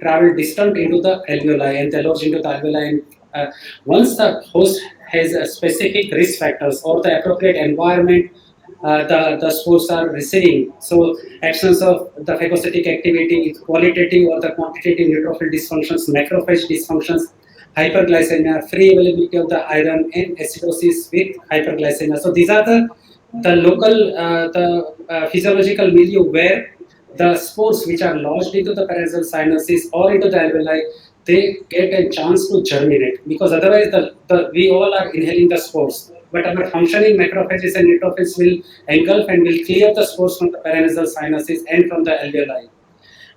travel distant into the alveoli and they lodge into the alveoli. And once the host has a specific risk factors or the appropriate environment, the spores are receiving. So absence of the phagocytic activity, qualitative or the quantitative neutrophil dysfunctions, macrophage dysfunctions, hyperglycemia, free availability of the iron, and acidosis with hyperglycemia. So these are the local physiological milieu where the spores which are lodged into the paranasal sinuses or into the alveoli, they get a chance to germinate, because otherwise we all are inhaling the spores, but our functioning macrophages and neutrophils will engulf and will clear the spores from the paranasal sinuses and from the alveoli.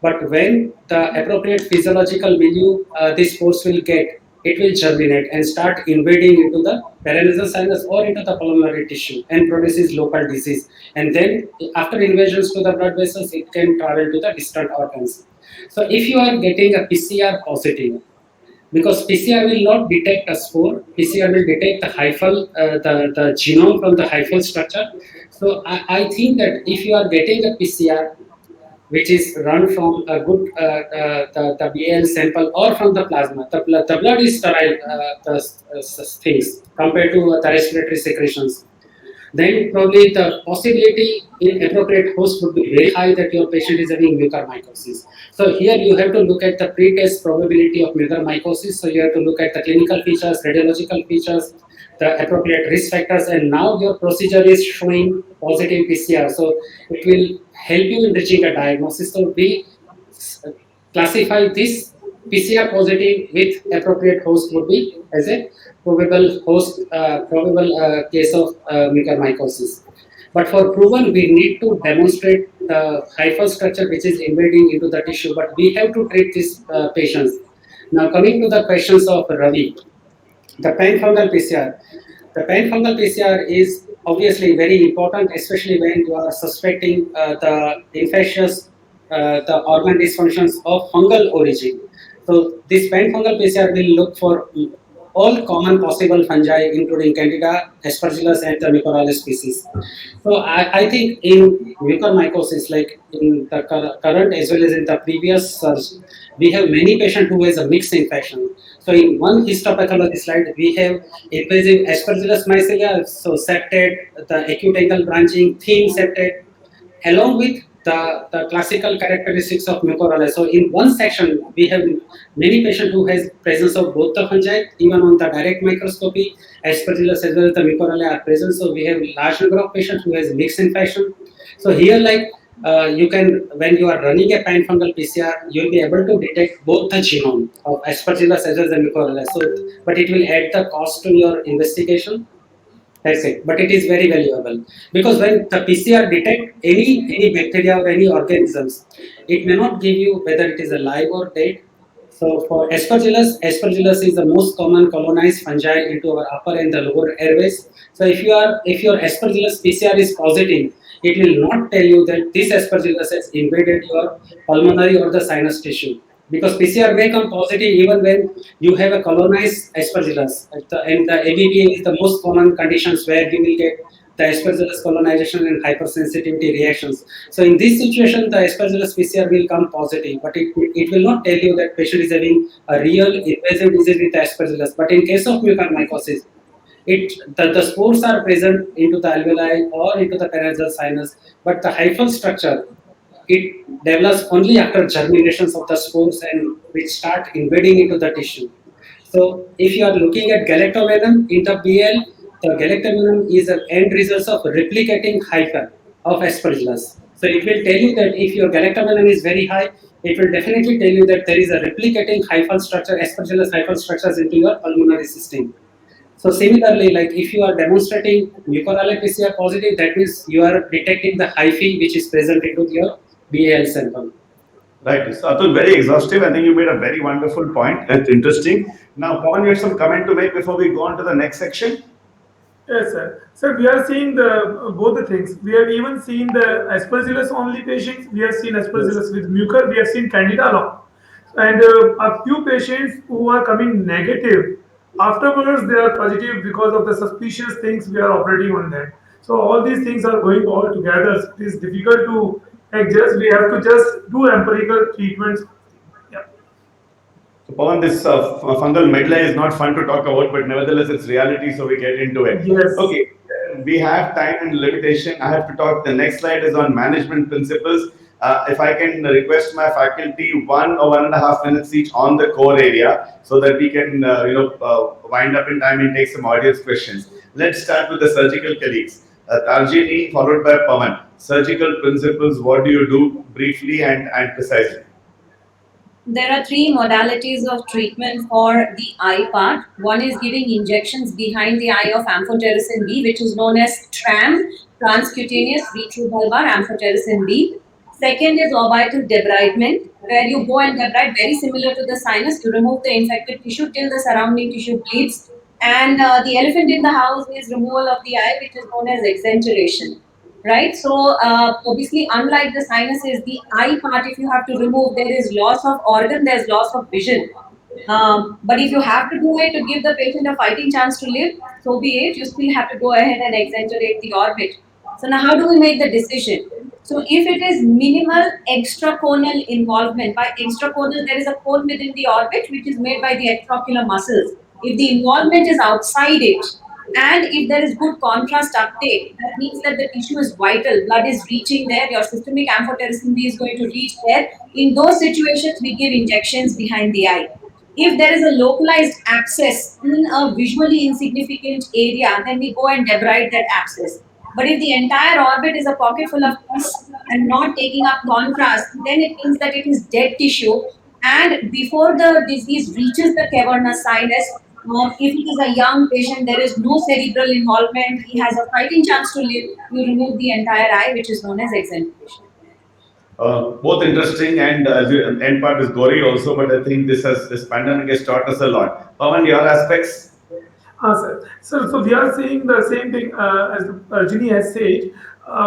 But when the appropriate physiological milieu these spores will get, it will germinate and start invading into the paranasal sinus or into the pulmonary tissue and produces local disease. And then after invasions to the blood vessels, it can travel to the distant organs. So if you are getting a PCR positive, because PCR will not detect a spore, PCR will detect the hyphal, the genome from the hyphal structure. So I think that if you are getting a PCR which is run from a good the BAL sample or from the plasma, the blood is sterile things compared to the respiratory secretions. then probably the possibility in appropriate host would be very high that your patient is having mucormycosis. So here you have to look at the pre-test probability of mucormycosis. So you have to look at the clinical features, radiological features, the appropriate risk factors, and now your procedure is showing positive PCR. So it will help you in reaching a diagnosis. So we classify this PCR positive with appropriate host would be as a probable host, probable case of mucormycosis. But for proven, we need to demonstrate the hyphal structure which is invading into the tissue. But we have to treat these patients. Now coming to the questions of Ravi, the pan-fungal PCR. The pan-fungal PCR is obviously very important, especially when you are suspecting the infectious, the organ dysfunctions of fungal origin. So this pan-fungal PCR will look for all common possible fungi, including Candida, Aspergillus, and the Mucorales species. So I think in mucormycosis, like in the current as well as in the previous surge, we have many patients who has a mixed infection. So in one histopathology slide, we have invasive Aspergillus mycelia, so septate, the acute angle branching, thin septate, along with the classical characteristics of Mucorales. So in one section, we have many patients who has presence of both the fungi, even on the direct microscopy, Aspergillus as well as the Mucorales are present. So we have large number of patients who has mixed infection. So here, like you can, when you are running a pan-fungal PCR, you will be able to detect both the genome of Aspergillus as well as the Mucorales. So, but it will add the cost to your investigation. That's it. But it is very valuable because when the PCR detect any bacteria or any organisms, it may not give you whether it is alive or dead. So for Aspergillus is the most common colonized fungi into our upper and the lower airways. So if your Aspergillus PCR is positive, it will not tell you that this Aspergillus has invaded your pulmonary or the sinus tissue. Because PCR may come positive even when you have a colonized Aspergillus. And the ABPA is the most common conditions where you will get the Aspergillus colonization and hypersensitivity reactions. So in this situation, the Aspergillus PCR will come positive, but it will not tell you that patient is having a real invasive disease with Aspergillus. But in case of mucormycosis, the spores are present into the alveoli or into the paranasal sinus, but the hyphal structure, it develops only after germinations of the spores and which start invading into the tissue. So if you are looking at galactovenom in the BL, the galactovenom is an end result of replicating hypha of Aspergillus. So it will tell you that if your galactovenom is very high, it will definitely tell you that there is a replicating hyphal structure, Aspergillus hyphal structures into your pulmonary system. So similarly, like if you are demonstrating Mucorales PCR positive, that means you are detecting the hyphae which is present into your BAL sample. Right. So Atul, very exhaustive. I think you made a very wonderful point. It's interesting. Now, Pawan, you have some comment to make before we go on to the next section? Yes, sir. Sir, we are seeing both the things. We have even seen the Aspergillus only patients. We have seen Aspergillus with mucor. We have seen Candida along. And a few patients who are coming negative, afterwards they are positive because of the suspicious things we are operating on them. So all these things are going all together. So it is difficult to adjust. We have to just do empirical treatments. Yeah. So, Pawan, this fungal medulla is not fun to talk about, but nevertheless, it's reality, so we get into it. Yes. Okay, we have time and limitation. I have to talk. The next slide is on management principles. If I can request my faculty 1 or 1.5 minutes each on the core area, so that we can, wind up in time and take some audience questions. Let's start with the surgical colleagues. Tarjini, followed by Pawan. Surgical principles. What do you do briefly and precisely? There are three modalities of treatment for the eye part. One is giving injections behind the eye of amphotericin B, which is known as TRAM, transcutaneous retrobulbar amphotericin B. Second is orbital debridement, where you go and debride, very similar to the sinus, to remove the infected tissue till the surrounding tissue bleeds. And the elephant in the house is removal of the eye, which is known as exenteration. Right, so obviously, unlike the sinuses, the eye part, if you have to remove, there is loss of organ, there's loss of vision. But if you have to do it to give the patient a fighting chance to live, so be it. You still have to go ahead and exenterate the orbit. So now, how do we make the decision? So if it is minimal extracorneal involvement, by extracorneal there is a cone within the orbit which is made by the extraocular muscles. If the involvement is outside it, And if there is good contrast uptake, that means that the tissue is vital, blood is reaching there, your systemic amphotericin B is going to reach there. In those situations, we give injections behind the eye. If there is a localized abscess in a visually insignificant area, then we go and debride that abscess. But if the entire orbit is a pocket full of pus and not taking up contrast, then it means that it is dead tissue. And before the disease reaches the cavernous sinus, if it is a young patient, there is no cerebral involvement, he has a fighting chance to live, you remove the entire eye, which is known as exenteration. Both interesting and end part is gory also, but I think this pandemic has taught us a lot. Pawan, your aspects? Sir. So we are saying the same thing as Ginny has said.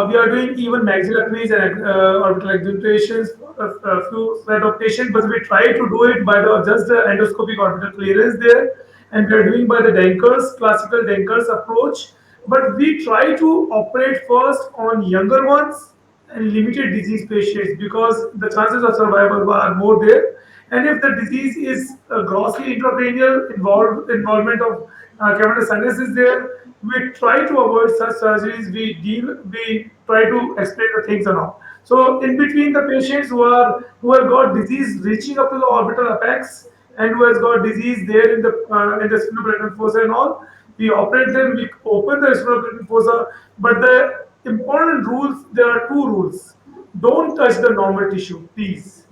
We are doing even maxillectomies and orbital exudations for a few set of patients, but we try to do it by just the endoscopic orbital clearance there, and we are doing by the Denker's classical Denker's approach. But we try to operate first on younger ones and limited disease patients because the chances of survival are more there. And if the disease is grossly intracranial involvement of cavernous sinus is there, we try to avoid such surgeries. We try to explain the things and all. So in between the patients who have got disease reaching up to the orbital apex and who has got disease there in the sphenopalatine fossa and all, we operate them. We open the sphenopalatine fossa, but the important rules, there are two rules. Don't touch the normal tissue, please.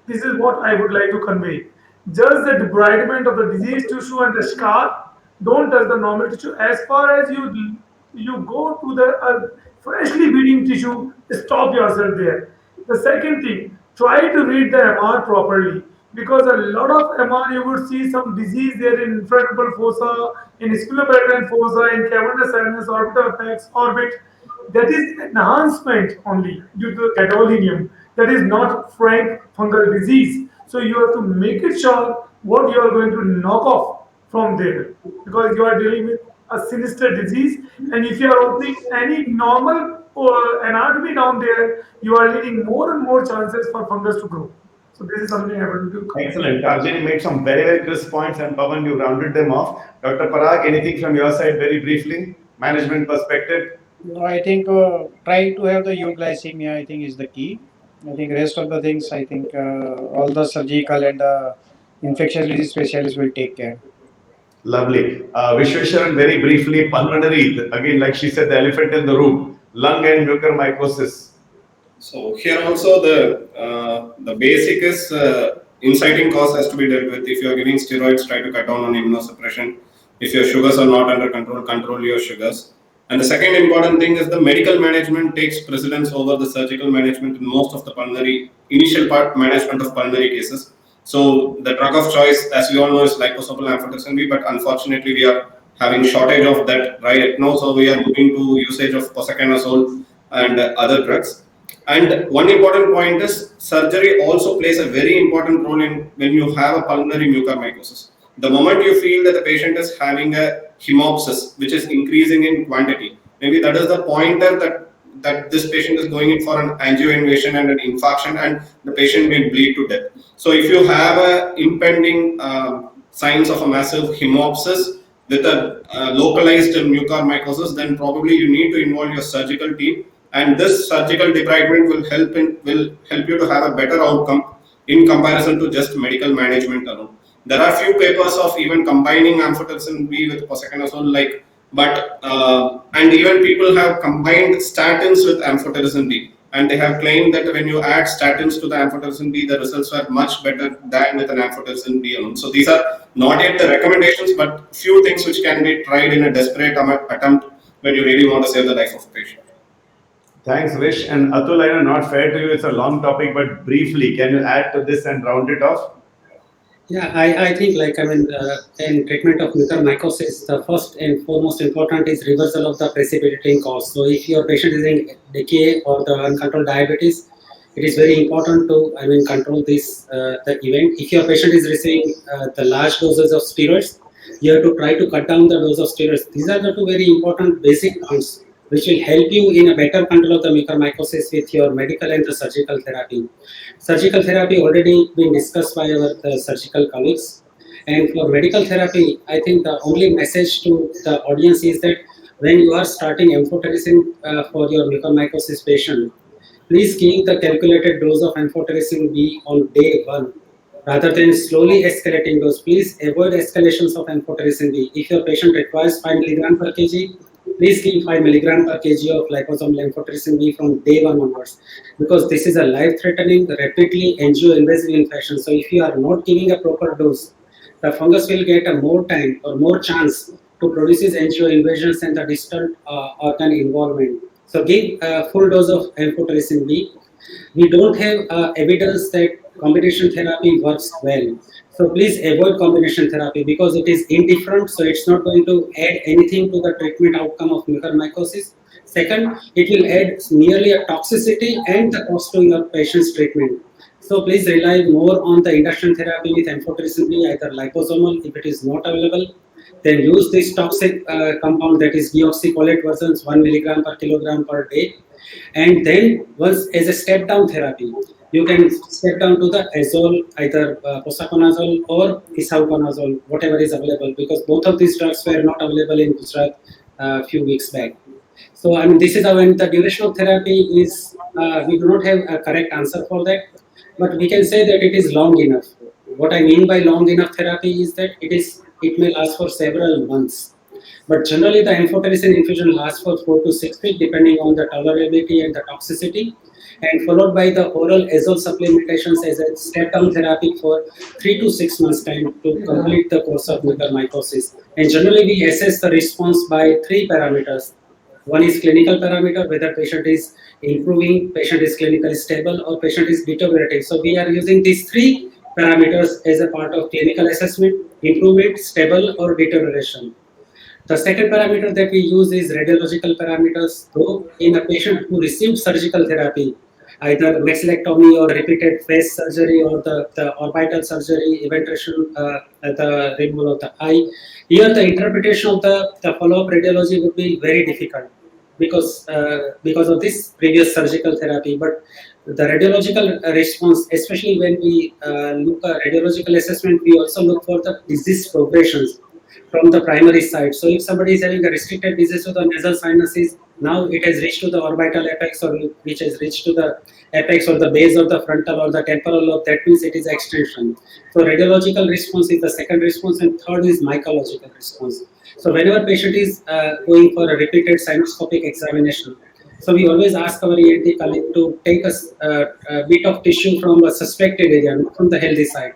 This is what I would like to convey. Just the debridement of the diseased tissue and the scar. Don't touch the normal tissue. As far as you go to the freshly bleeding tissue, stop yourself there. The second thing, try to read the MR properly because a lot of MR you would see some disease there in infratemporal fossa, in sphenopalatine fossa, in cavernous sinus, orbital apex, orbit. That is enhancement only due to gadolinium. That is not frank fungal disease. So you have to make it sure what you are going to knock off from there because you are dealing with a sinister disease. And if you are opening any normal anatomy down there, you are leading more and more chances for fungus to grow. So this is something I want to do. Excellent. Arjun made some very, very crisp points, and Pawan, you rounded them off. Dr. Parag, anything from your side very briefly? Management perspective? I think try to have the euglycemia, I think, is the key. I think rest of the things, I think all the surgical and infectious disease specialists will take care. Lovely. Vishweshwaran, very briefly, pulmonary, again, like she said, the elephant in the room, lung and mucormycosis. So here also the basic is inciting cause has to be dealt with. If you are giving steroids, try to cut down on immunosuppression. If your sugars are not under control, control your sugars. And the second important thing is the medical management takes precedence over the surgical management in most of the pulmonary, initial part management of pulmonary cases. So the drug of choice, as we all know, is liposoluble amphotericin B, but unfortunately we are having shortage of that right now. So we are moving to usage of posaconazole and other drugs. And one important point is surgery also plays a very important role in when you have a pulmonary mucormycosis. The moment you feel that the patient is having a hemopsis, which is increasing in quantity, maybe that is the pointer that this patient is going in for an angioinvasion and an infarction, and the patient may bleed to death. So if you have a impending signs of a massive hemopsis with a localized mucormycosis, then probably you need to involve your surgical team, and this surgical debridement will help you to have a better outcome in comparison to just medical management alone. There are few papers of even combining amphotericin B with posaconazole, and even people have combined statins with amphotericin B, and they have claimed that when you add statins to the amphotericin B, the results were much better than with an amphotericin B alone. So these are not yet the recommendations, but few things which can be tried in a desperate attempt when you really want to save the life of a patient. Thanks, Vish. And Atul, I know not fair to you, it's a long topic, but briefly, can you add to this and round it off? Yeah, I think in treatment of mucormycosis, the first and foremost important is reversal of the precipitating cause. So if your patient is in decay or the uncontrolled diabetes, it is very important to control this the event. If your patient is receiving the large doses of steroids, you have to try to cut down the dose of steroids. These are the two very important basic points which will help you in a better control of the mucormycosis with your medical and the surgical therapy. Surgical therapy already been discussed by our surgical colleagues. And for medical therapy, I think the only message to the audience is that when you are starting amphotericin for your mucormycosis patient, please give the calculated dose of amphotericin B on day 1 rather than slowly escalating dose. Please avoid escalations of amphotericin B. If your patient requires 5 mg per kg, please give 5 mg per kg of liposomal amphotericin B from day 1 onwards, because this is a life-threatening, rapidly angio-invasive infection. So if you are not giving a proper dose, the fungus will get a more time or more chance to produce angio-invasions and the distal organ involvement. So give a full dose of amphotericin B. We don't have evidence that combination therapy works well. So please avoid combination therapy because it is indifferent. So it's not going to add anything to the treatment outcome of mucormycosis. Second, it will add merely a toxicity and the cost to your patient's treatment. So please rely more on the induction therapy with amphotericin B, either liposomal if it is not available. Then use this toxic compound, that is deoxycholate versions 1 mg per kilogram per day. And then once as a step down therapy, you can step down to the azole, either posaconazole or isavuconazole, whatever is available, because both of these drugs were not available in Gujarat a few weeks back. So I mean, this is when the duration of therapy is, we do not have a correct answer for that, but we can say that it is long enough. What I mean by long enough therapy is that it may last for several months. But generally, the amphotericin infusion lasts for 4 to 6 weeks, depending on the tolerability and the toxicity, and followed by the oral azole supplementations as a step-down therapy for 3 to 6 months' time to complete the course of mucormycosis. And generally, we assess the response by 3 parameters. One is clinical parameter, whether patient is improving, patient is clinically stable, or patient is deteriorating. So we are using these 3 parameters as a part of clinical assessment: improvement, stable, or deterioration. The second parameter that we use is radiological parameters. So in a patient who received surgical therapy, either maxillectomy or repeated face surgery or the orbital surgery, eventuation, the removal of the eye, here the interpretation of the follow-up radiology would be very difficult because of this previous surgical therapy. But the radiological response, especially when we look at radiological assessment, we also look for the disease progressions from the primary side. So if somebody is having a restricted disease of the nasal sinuses, now it has reached to the orbital apex, or which has reached to the apex or the base of the frontal or the temporal lobe, that means it is extension. So radiological response is the second response, and third is mycological response. So whenever patient is going for a repeated sinoscopic examination, so we always ask our ENT colleague to take a bit of tissue from a suspected area, not from the healthy side.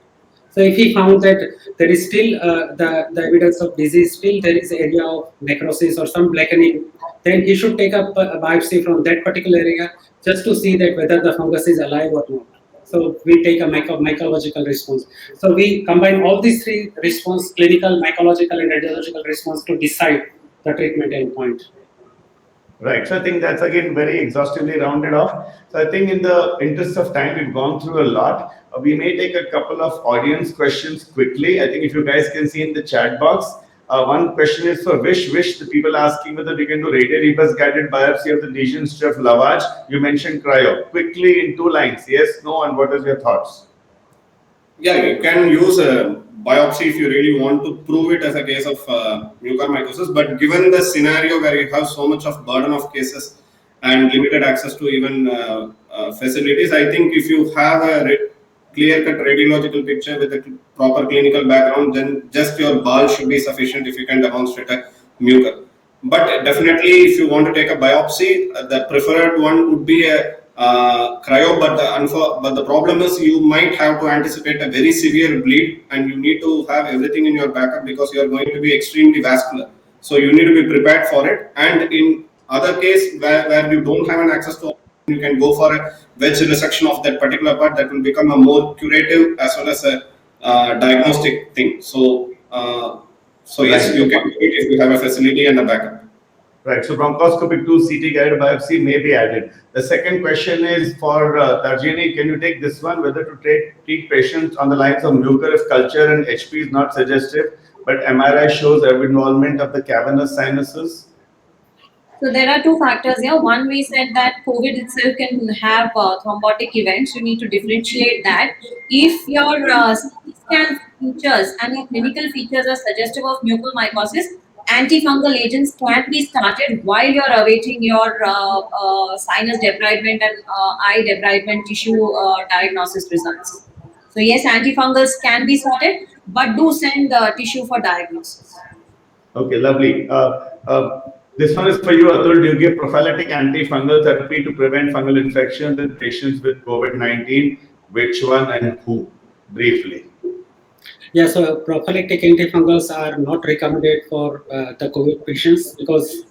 So if he found that there is still the evidence of disease, still there is an area of necrosis or some blackening, then he should take up a biopsy from that particular area just to see that whether the fungus is alive or not. So we take a mycological response. So we combine all these 3 response: clinical, mycological, and radiological response to decide the treatment endpoint. Right. So I think that's again very exhaustively rounded off. So I think in the interest of time, we've gone through a lot. We may take a couple of audience questions quickly. I think if you guys can see in the chat box, one question is for Vish. The people asking whether we can do radial guided biopsy of the lesion instead of lavage. You mentioned cryo. Quickly in 2 lines. Yes, no, and what is your thoughts? Yeah, you can use a biopsy if you really want to prove it as a case of mucormycosis. But given the scenario where you have so much of burden of cases and limited access to even facilities, I think if you have a clear-cut radiological picture with a proper clinical background, then just your BAL should be sufficient if you can demonstrate a mucor. But definitely, if you want to take a biopsy, the preferred one would be a cryo. But the problem is you might have to anticipate a very severe bleed, and you need to have everything in your backup because you are going to be extremely vascular. So you need to be prepared for it. And in other case where you don't have an access to, you can go for a wedge resection of that particular part that will become a more curative as well as a diagnostic thing. So yes, you can do it if you have a facility and a backup. Right. So bronchoscopic 2 CT guided biopsy may be added. The second question is for Tarjini. Can you take this one? Whether to treat patients on the lines of mucor if culture and HP is not suggestive, but MRI shows involvement of the cavernous sinuses? So there are 2 factors here. One, we said that COVID itself can have thrombotic events. You need to differentiate that. If your CT scan features and your clinical features are suggestive of mucormycosis, antifungal agents can be started while you're awaiting your sinus debridement and eye debridement tissue diagnosis results. So yes, antifungals can be started, but do send tissue for diagnosis. Okay, lovely. This one is for you, Atul. Do you give prophylactic antifungal therapy to prevent fungal infections in patients with COVID-19? Which one and who? Briefly. Yeah, so prophylactic antifungals are not recommended for the COVID patients because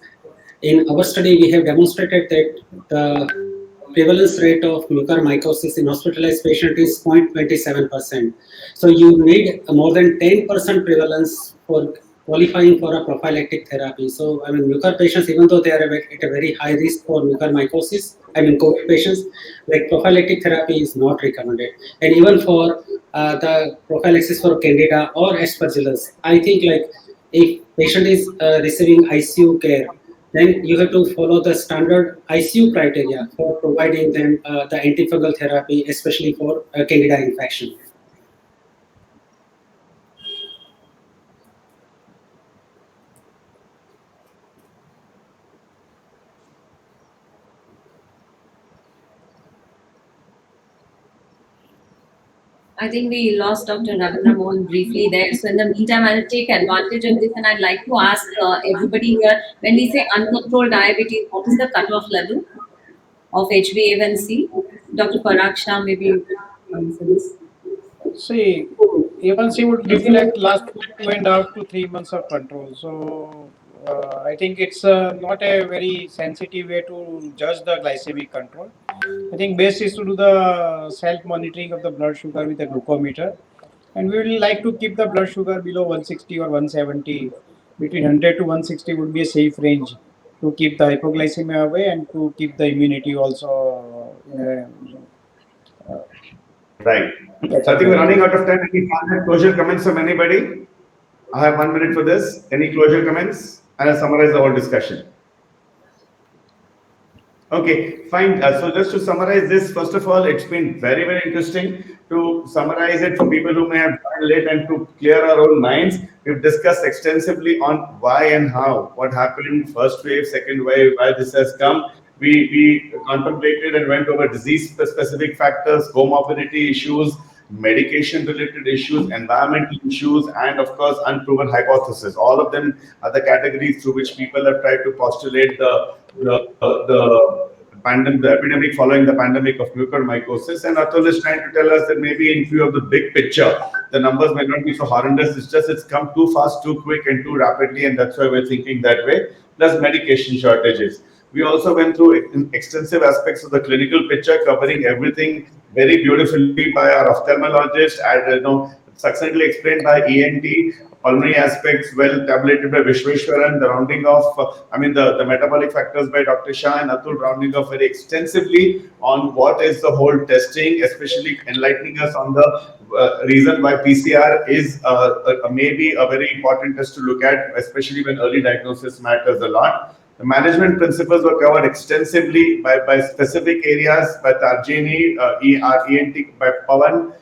in our study we have demonstrated that the prevalence rate of mucormycosis in hospitalized patient is 0.27%. So you need more than 10% prevalence for qualifying for a prophylactic therapy. So I mean, mucor patients, even though they are at a very high risk for mucormycosis, I mean COVID patients, like prophylactic therapy is not recommended. And even for the prophylaxis for Candida or Aspergillus, I think like if patient is receiving ICU care, then you have to follow the standard ICU criteria for providing them the antifungal therapy, especially for Candida infection. I think we lost Dr. Ravindra Mohan briefly there. So in the meantime, I'll take advantage of this and I'd like to ask everybody here, when we say uncontrolled diabetes, what is the cutoff level of HbA1c? Dr. Parag Shah, maybe you can answer this. See, A1C would reflect last 2.5 to 3 months of control. So I think it's not a very sensitive way to judge the glycemic control. I think best is to do the self-monitoring of the blood sugar with a glucometer. And we will like to keep the blood sugar below 160 or 170. Between 100 to 160 would be a safe range to keep the hypoglycemia away and to keep the immunity also. Right. So I think we're running out of time. Any final closure comments from anybody? I have 1 minute for this. Any closure comments? And I'll summarize the whole discussion. Okay, fine. So just to summarize this, first of all, it's been very, very interesting to summarize it for people who may have joined late and to clear our own minds. We've discussed extensively on why and how, what happened, first wave, second wave, why this has come. We contemplated and went over disease-specific factors, comorbidity issues, medication-related issues, environmental issues, and of course, unproven hypothesis. All of them are the categories through which people have tried to postulate the epidemic following the pandemic of mucormycosis. And Atul is trying to tell us that maybe in view of the big picture, the numbers may not be so horrendous. It's just it's come too fast, too quick, and too rapidly, and that's why we're thinking that way. Plus medication shortages. We also went through extensive aspects of the clinical picture, covering everything very beautifully by our ophthalmologist, and succinctly explained by ENT, pulmonary aspects well tabulated by Vishweshwaran, the rounding off, the metabolic factors by Dr. Shah, and Atul rounding off very extensively on what is the whole testing, especially enlightening us on the reason why PCR is maybe a very important test to look at, especially when early diagnosis matters a lot. The management principles were covered extensively by specific areas, by Tarjini, ENT, by Pawan,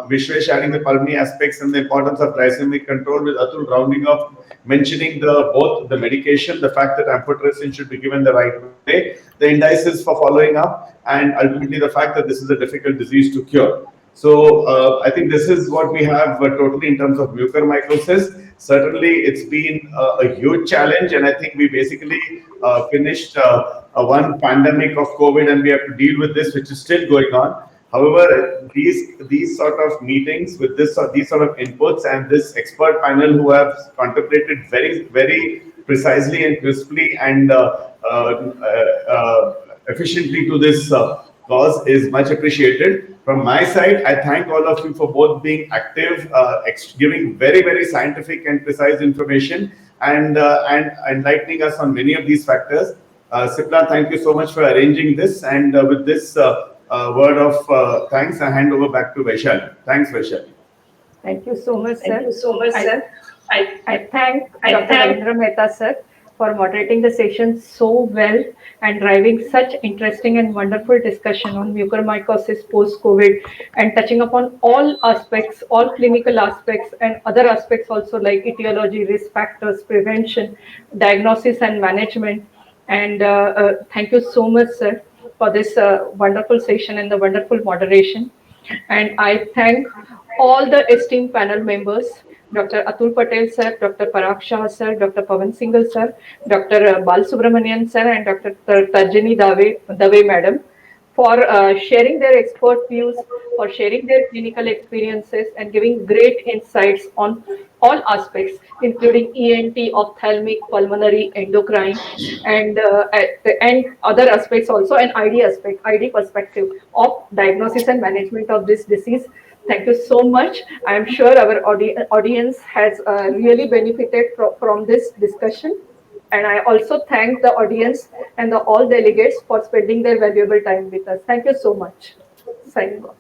Vishwesh adding the pulmonary aspects and the importance of glycemic control, with Atul rounding off, mentioning both the medication, the fact that amphotericin should be given the right way, the indices for following up, and ultimately the fact that this is a difficult disease to cure. So I think this is what we have totally in terms of mucormycosis. Certainly, it's been a huge challenge, and I think we basically finished one pandemic of COVID, and we have to deal with this, which is still going on. However, these sort of meetings with these sort of inputs and this expert panel who have contemplated very, very precisely and crisply and efficiently to this cause is much appreciated. From my side, I thank all of you for both being active, giving very, very scientific and precise information, and enlightening us on many of these factors. Sipla, thank you so much for arranging this. And with this word of thanks, I hand over back to Vaishali. Thanks, Vaishali. Thank you so much, sir. I thank Dr. Ravindra Mehta, sir, for moderating the session so well and driving such interesting and wonderful discussion on mucormycosis post-COVID and touching upon all aspects, all clinical aspects and other aspects also like etiology, risk factors, prevention, diagnosis and management. And thank you so much, sir, for this wonderful session and the wonderful moderation. And I thank all the esteemed panel members, Dr. Atul Patel sir, Dr. Parag Shah sir, Dr. Pavan Singhal sir, Dr. Bal Subramanian sir, and Dr. Tarjani Dave madam for sharing their expert views, for sharing their clinical experiences and giving great insights on all aspects, including ENT, ophthalmic, pulmonary, endocrine, and other aspects also, and ID perspective of diagnosis and management of this disease. Thank you so much. I am sure our audience has really benefited from this discussion. And I also thank the audience and all delegates for spending their valuable time with us. Thank you so much. Signing off.